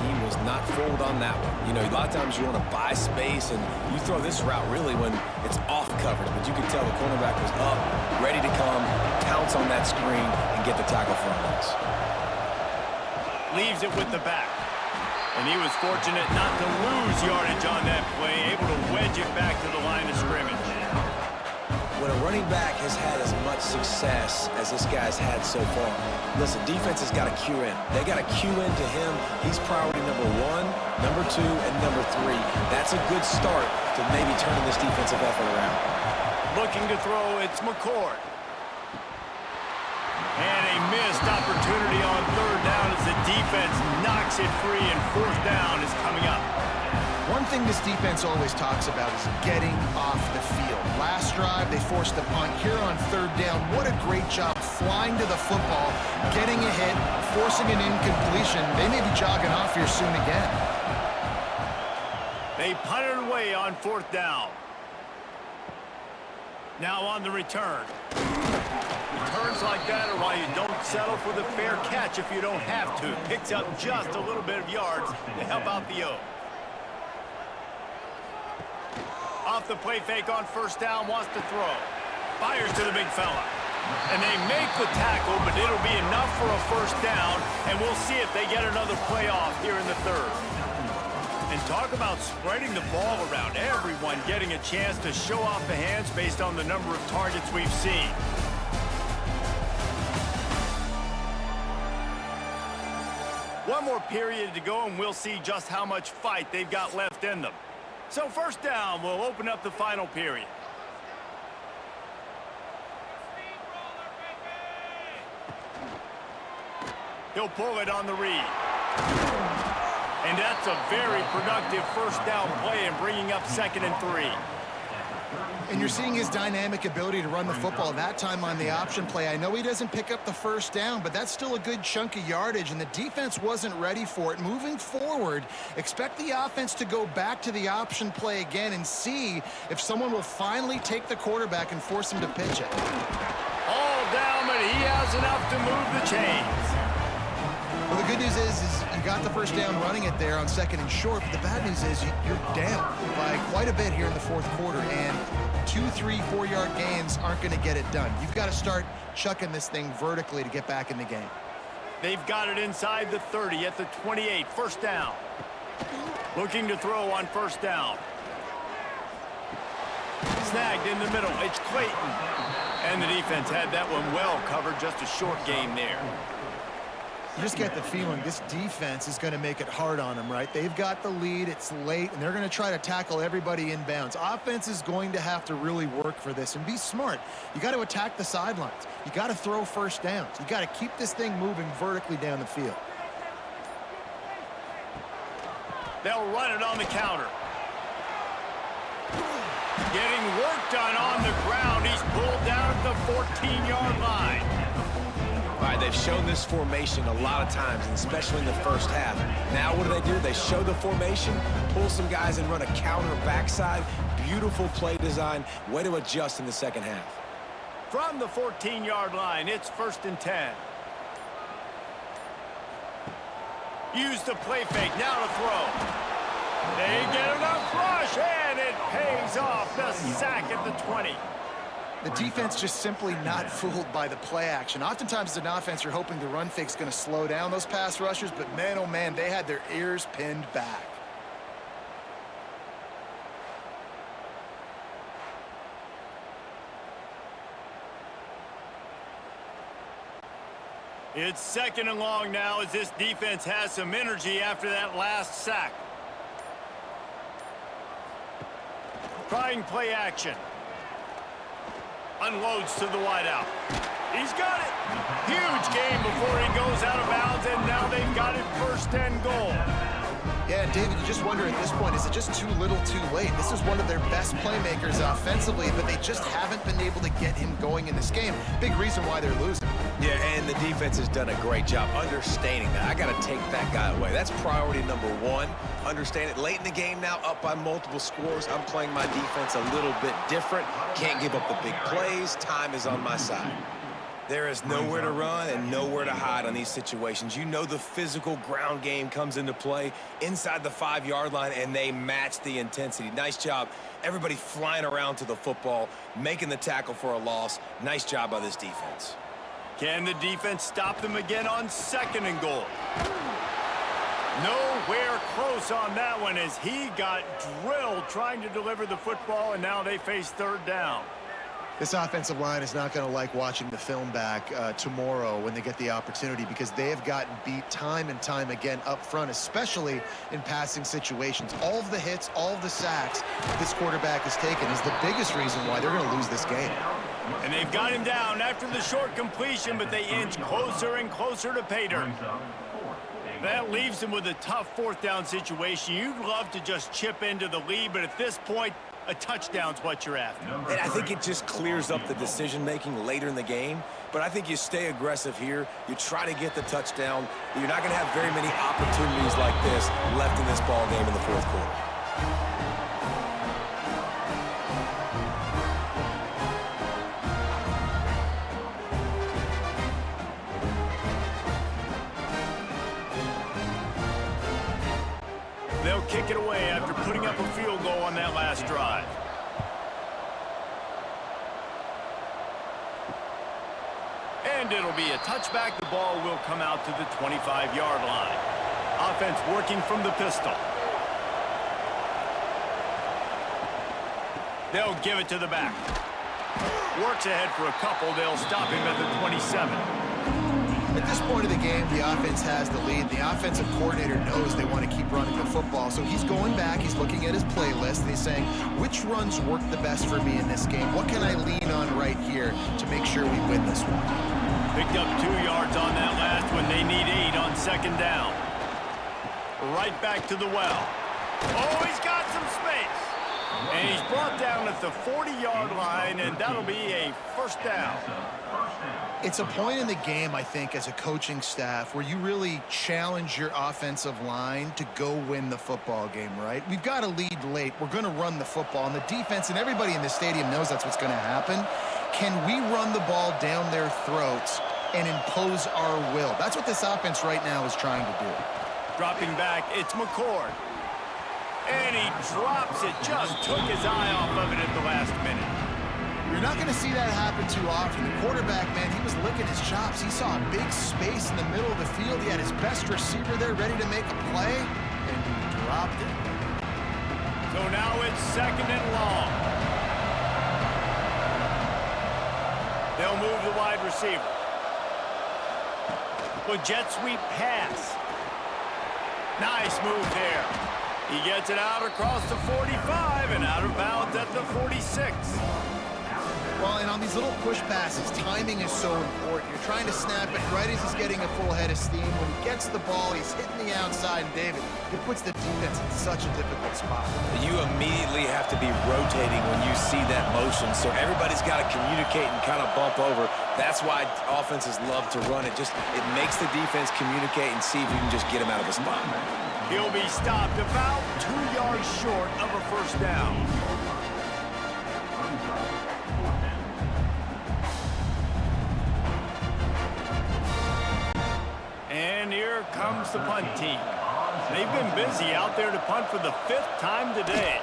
He was not fooled on that one. You know, a lot of times you want to buy space, and you throw this route really when it's off coverage. But you could tell the cornerback was up, ready to come, pounce on that screen, and get the tackle for a loss. Leaves it with the back. And he was fortunate not to lose yardage on that play, able to wedge it back to the line of scrimmage. When a running back has had as much success as this guy's had so far, listen, defense has got to cue in. They got to cue into him. He's priority number 1, number 2, and number 3. That's a good start to maybe turning this defensive effort around. Looking to throw, it's McCord. And a missed opportunity on 3rd down as the defense knocks it free, and 4th down is coming up. One thing this defense always talks about is getting off the field. Last drive, they forced the punt. Here on 3rd down, what a great job flying to the football, getting a hit, forcing an incompletion. They may be jogging off here soon again. They punted away on 4th down. Now on the return. Returns like that are why you don't settle for the fair catch if you don't have to. Picks up just a little bit of yards to help out the O. Off the play fake on 1st down, wants to throw. Fires to the big fella. And they make the tackle, but it'll be enough for a 1st down, and we'll see if they get another play off here in the 3rd. And talk about spreading the ball around. Everyone getting a chance to show off the hands based on the number of targets we've seen. One more period to go, and we'll see just how much fight they've got left in them. So 1st down will open up the final period. He'll pull it on the read. And that's a very productive 1st down play and bringing up 2nd and 3. And you're seeing his dynamic ability to run the football, that time on the option play. I know he doesn't pick up the first down, but that's still a good chunk of yardage, and the defense wasn't ready for it. Moving forward, expect the offense to go back to the option play again and see if someone will finally take the quarterback and force him to pitch it. All down, but he has enough to move the chains. Well, the good news is you got the first down running it there on 2nd and short, but the bad news is you're down by quite a bit here in the 4th quarter, and 2, 3, 4-yard gains aren't going to get it done. You've got to start chucking this thing vertically to get back in the game. They've got it inside the 30 at the 28, first down. Looking to throw on first down. Snagged in the middle, it's Clayton. And the defense had that one well covered, just a short game there. You just get the feeling this defense is going to make it hard on them, right? They've got the lead, it's late, and they're going to try to tackle everybody inbounds. Offense is going to have to really work for this and be smart. You got to attack the sidelines. You got to throw first downs. You got to keep this thing moving vertically down the field. They'll run it on the counter. Getting work done on the ground. He's pulled down at the 14-yard line. All right, they've shown this formation a lot of times, and especially in the first half. Now what do? They show the formation, pull some guys and run a counter backside. Beautiful play design. Way to adjust in the second half. From the 14-yard line, it's 1st and 10. Use the play fake, now to throw. They get enough rush, and it pays off. The sack at the 20. The defense just simply not fooled by the play action. Oftentimes as an offense, you're hoping the run fake's going to slow down those pass rushers, but man, oh man, they had their ears pinned back. It's 2nd and long now as this defense has some energy after that last sack. Trying play action. Unloads to the wideout. He's got it. Huge game before he goes out of bounds, and now they've got it 1st and goal. Yeah, David, you just wonder at this point, is it just too little too late? This is one of their best playmakers offensively, but they just haven't been able to get him going in this game. Big reason why they're losing. Yeah, and the defense has done a great job understanding that. I got to take that guy away. That's priority number 1. Understand it. Late in the game now, up by multiple scores. I'm playing my defense a little bit different. Can't give up the big plays. Time is on my side. There is nowhere to run and nowhere to hide on these situations. You know the physical ground game comes into play inside the 5-yard line, and they match the intensity. Nice job. Everybody flying around to the football, making the tackle for a loss. Nice job by this defense. Can the defense stop them again on 2nd and goal? Nowhere close on that one as he got drilled trying to deliver the football, and now they face 3rd down. This offensive line is not going to like watching the film back tomorrow when they get the opportunity, because they have gotten beat time and time again up front, especially in passing situations. All of the hits, all of the sacks this quarterback has taken is the biggest reason why they're going to lose this game. And they've got him down after the short completion, but they inch closer and closer to pay dirt. That leaves them with a tough 4th down situation. You'd love to just chip into the lead, but at this point, a touchdown's what you're after. And I think it just clears up the decision-making later in the game. But I think you stay aggressive here. You try to get the touchdown. You're not going to have very many opportunities like this left in this ball game in the 4th quarter. They'll kick it away after putting up a field goal on that last drive. And it'll be a touchback. The ball will come out to the 25-yard line. Offense working from the pistol. They'll give it to the back. Works ahead for a couple. They'll stop him at the 27. At this point of the game, the offense has the lead. The offensive coordinator knows they want to keep running the football, so he's going back, he's looking at his playlist, and he's saying, which runs work the best for me in this game? What can I lean on right here to make sure we win this one? Picked up 2 yards on that last one. They need 8 on 2nd down. Right back to the well. Oh, he's got some space. And he's brought down at the 40-yard line, and that'll be a first down. It's a point in the game, I think, as a coaching staff where you really challenge your offensive line to go win the football game, right? We've got to lead late. We're going to run the football, and the defense and everybody in the stadium knows that's what's going to happen. Can we run the ball down their throats and impose our will? That's what this offense right now is trying to do. Dropping back, it's McCord. And he drops it, just took his eye off of it at the last minute. You're not going to see that happen too often. The quarterback, man, he was licking his chops. He saw a big space in the middle of the field. He had his best receiver there ready to make a play, and he dropped it. So now it's second and long. They'll move the wide receiver. With jet sweep pass. Nice move there. He gets it out across the 45 and out of bounds at the 46. Well, and on these little push passes, timing is so important. You're trying to snap it right as he's getting a full head of steam. When he gets the ball, he's hitting the outside, and David, it puts the defense in such a difficult spot. You immediately have to be rotating when you see that motion, so everybody's got to communicate and kind of bump over. That's why offenses love to run it. It makes the defense communicate and see if you can just get him out of a spot. He'll be stopped about 2 yards short of a first down. And here comes the punt team. They've been busy out there to punt for the 5th time today.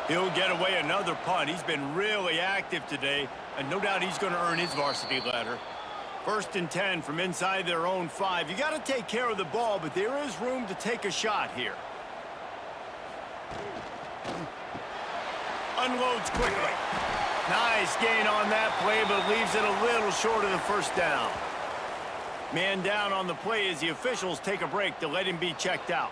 He'll get away another punt. He's been really active today, and no doubt he's going to earn his varsity ladder. 1st and 10 from inside their own 5. You got to take care of the ball, but there is room to take a shot here. Unloads quickly. Nice gain on that play, but leaves it a little short of the first down. Man down on the play as the officials take a break to let him be checked out.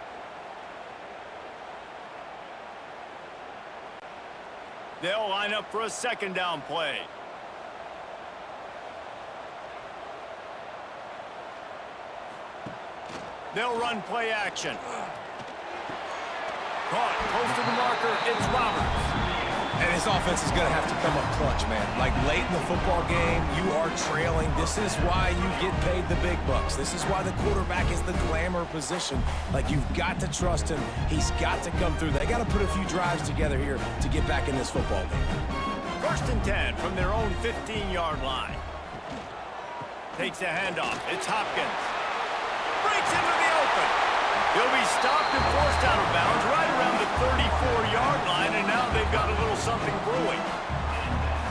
They'll line up for a 2nd down play. They'll run play action. Caught close to the marker. It's Roberts. And his offense is going to have to come up clutch, man. Like late in the football game, you are trailing. This is why you get paid the big bucks. This is why the quarterback is the glamour position. Like, you've got to trust him. He's got to come through. They got to put a few drives together here to get back in this football game. 1st and 10 from their own 15-yard line. Takes the handoff. It's Hopkins. Breaks into the open. He'll be stopped and forced out of bounds right around the 34-yard line, and now they've got a little something brewing.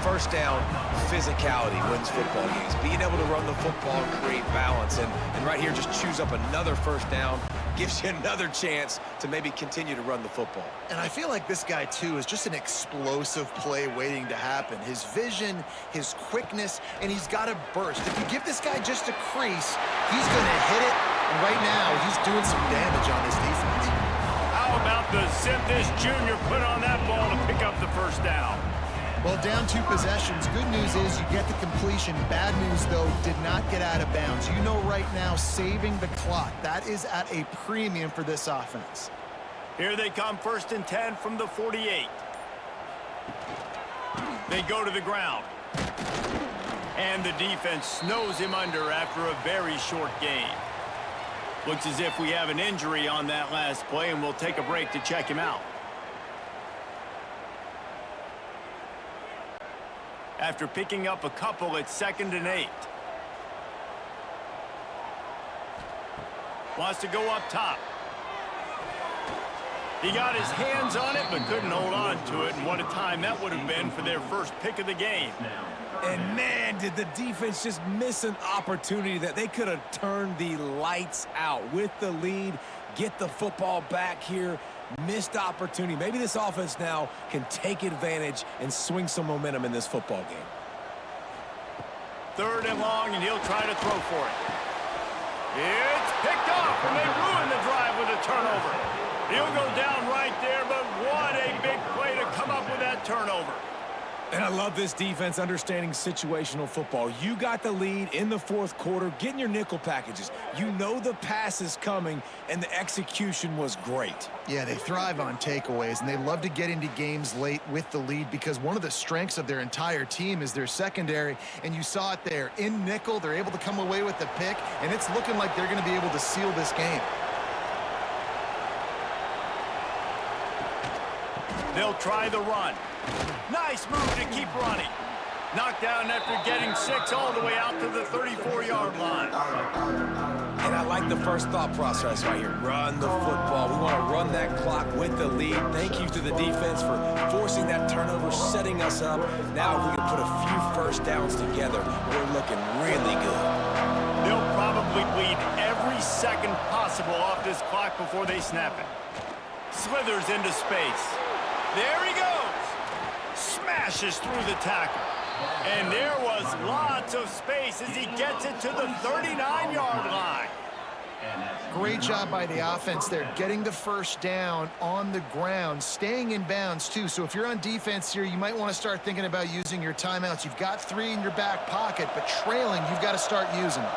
First down, physicality wins football games. Being able to run the football and create balance. And right here, just choose up another first down. Gives you another chance to maybe continue to run the football. And I feel like this guy, too, is just an explosive play waiting to happen. His vision, his quickness, and he's got a burst. If you give this guy just a crease, he's going to hit it. And right now, he's doing some damage on this defense. How about the zip this junior put on that ball to pick up the first down? Well, down 2 possessions. Good news is you get the completion. Bad news, though, did not get out of bounds. You know right now, saving the clock. That is at a premium for this offense. Here they come, 1st and 10 from the 48. They go to the ground. And the defense snows him under after a very short game. Looks as if we have an injury on that last play, and we'll take a break to check him out. After picking up a couple, it's 2nd and 8. Wants to go up top. He got his hands on it, but couldn't hold on to it. And what a time that would have been for their first pick of the game. And man, did the defense just miss an opportunity that they could have turned the lights out with the lead, get the football back here. Missed opportunity. Maybe this offense now can take advantage and swing some momentum in this football game. 3rd and long, and he'll try to throw for it. It's picked off, and they ruin the drive with a turnover. He'll go down right there, but what a big play to come up with that turnover. And I love this defense understanding situational football. You got the lead in the fourth quarter, getting your nickel packages. You know the pass is coming, and the execution was great. Yeah, they thrive on takeaways, and they love to get into games late with the lead because one of the strengths of their entire team is their secondary, and you saw it there. In nickel, they're able to come away with the pick, and it's looking like they're going to be able to seal this game. They'll try the run. Nice move to keep running. Knocked down after getting 6 all the way out to the 34-yard line. And I like the first thought process right here. Run the football. We want to run that clock with the lead. Thank you to the defense for forcing that turnover, setting us up. Now if we can put a few first downs together, we're looking really good. They'll probably bleed every second possible off this clock before they snap it. Slithers into space. There he goes. Smashes through the tackle. And there was lots of space as he gets it to the 39-yard line. Great job by the offense there, getting the first down on the ground, staying in bounds too. So if you're on defense here, you might want to start thinking about using your timeouts. You've got 3 in your back pocket, but trailing, you've got to start using them.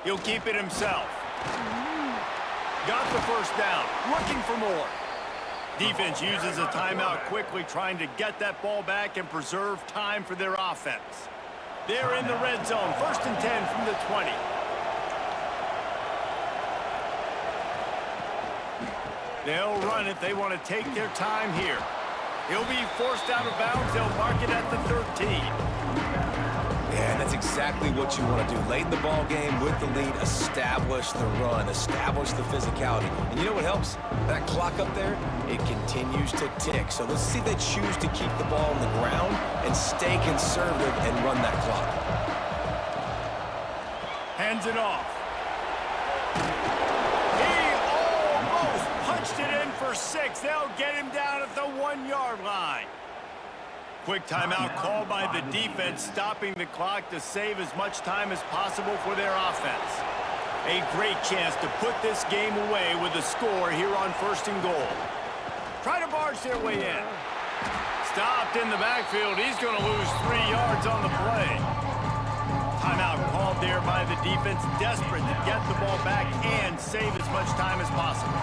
He'll keep it himself. Got the first down, looking for more. Defense uses a timeout quickly, trying to get that ball back and preserve time for their offense. They're in the red zone, 1st and 10 from the 20. They'll run it. They want to take their time here. He'll be forced out of bounds. They'll mark it at the 13. Yeah, and that's exactly what you want to do. Late in the ball game with the lead, establish the run, establish the physicality. And you know what helps? That clock up there, it continues to tick. So let's see if they choose to keep the ball on the ground and stay conservative and run that clock. Hands it off. He almost punched it in for 6. They'll get him down at the 1-yard line. Quick timeout called by the defense, stopping the clock to save as much time as possible for their offense. A great chance to put this game away with a score here on 1st and goal. Try to barge their way in. Stopped in the backfield. He's going to lose 3 yards on the play. Timeout called there by the defense, desperate to get the ball back and save as much time as possible.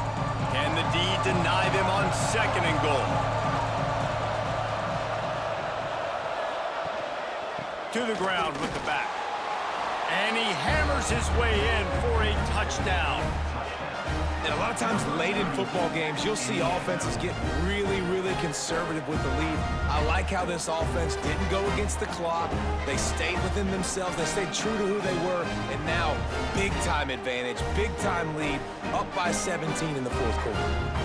Can the D deny them on 2nd and goal? To the ground with the back. And he hammers his way in for a touchdown. And a lot of times late in football games, you'll see offenses get really, really conservative with the lead. I like how this offense didn't go against the clock. They stayed within themselves. They stayed true to who they were. And now, big-time advantage, big-time lead, up by 17 in the fourth quarter.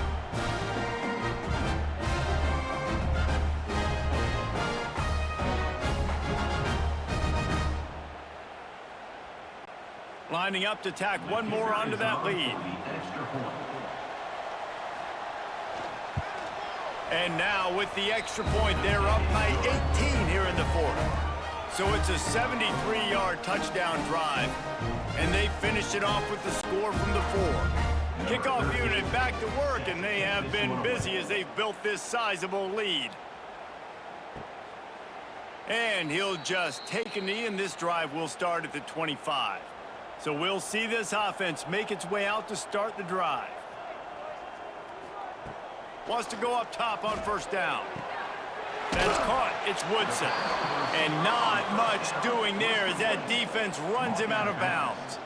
Lining up to tack one more onto that lead. And now with the extra point, they're up by 18 here in the fourth. So it's a 73-yard touchdown drive. And they finished it off with the score from the 4. Kickoff unit back to work, and they have been busy as they've built this sizable lead. And he'll just take a knee, and this drive will start at the 25. So we'll see this offense make its way out to start the drive. Wants to go up top on 1st down. That's caught. It's Woodson. And not much doing there as that defense runs him out of bounds.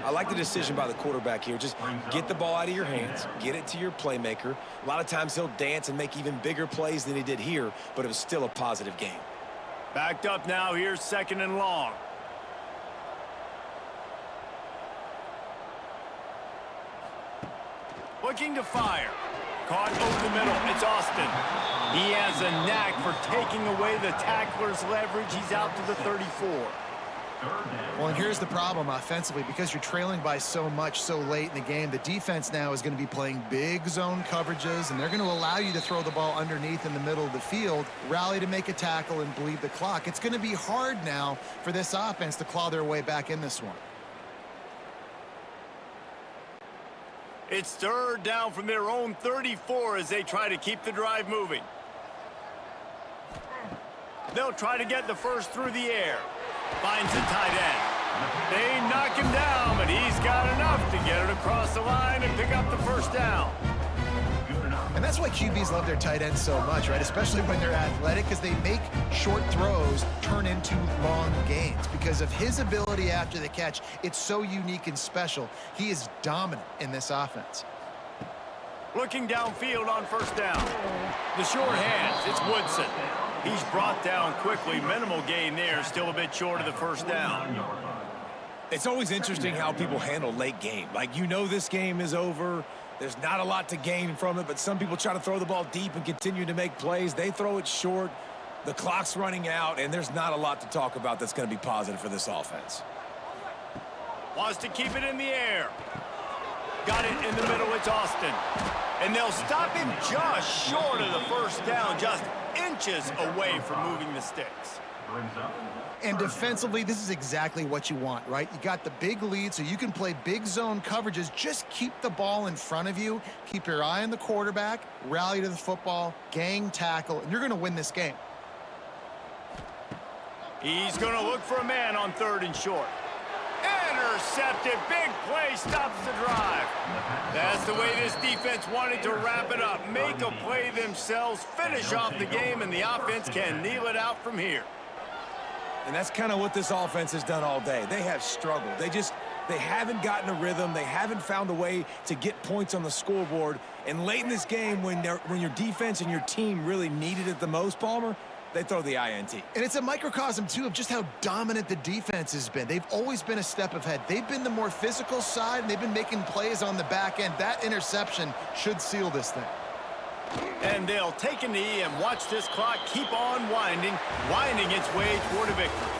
I like the decision by the quarterback here. Just get the ball out of your hands, get it to your playmaker. A lot of times he'll dance and make even bigger plays than he did here, but it was still a positive game. Backed up now. Here's 2nd and long. Looking to fire. Caught over the middle. It's Austin. He has a knack for taking away the tackler's leverage. He's out to the 34. Well, and here's the problem offensively. Because you're trailing by so much so late in the game, the defense now is going to be playing big zone coverages, and they're going to allow you to throw the ball underneath in the middle of the field, rally to make a tackle, and bleed the clock. It's going to be hard now for this offense to claw their way back in this one. It's third down from their own 34 as they try to keep the drive moving. They'll try to get the first through the air. Finds the tight end. They knock him down, but he's got enough to get it across the line and pick up the first down. And that's why QBs love their tight ends so much, right? Especially when they're athletic, because they make short throws turn into long gains. Because of his ability after the catch, it's so unique and special. He is dominant in this offense. Looking downfield on first down. The short hands, it's Woodson. He's brought down quickly. Minimal gain there, still a bit short of the first down. It's always interesting how people handle late game. Like, you know this game is over. There's not a lot to gain from it, but some people try to throw the ball deep and continue to make plays. They throw it short. The clock's running out, and there's not a lot to talk about that's going to be positive for this offense. Wants to keep it in the air. Got it in the middle, it's Austin. And they'll stop him just short of the first down, just inches away from moving the sticks. And defensively, this is exactly what you want, right? You got the big lead, so you can play big zone coverages. Just keep the ball in front of you. Keep your eye on the quarterback, rally to the football, gang tackle, and you're going to win this game. He's going to look for a man on third and short. Intercepted. Big play stops the drive. That's the way this defense wanted to wrap it up. Make a play themselves, finish off the game, and the offense can kneel it out from here. And that's kind of what this offense has done all day. They have struggled. They haven't gotten a rhythm. They haven't found a way to get points on the scoreboard. And late in this game, when your defense and your team really needed it the most, Palmer, they throw the INT. And it's a microcosm, too, of just how dominant the defense has been. They've always been a step ahead. They've been the more physical side, and they've been making plays on the back end. That interception should seal this thing. And they'll take a knee and watch this clock keep on winding its way toward a victory.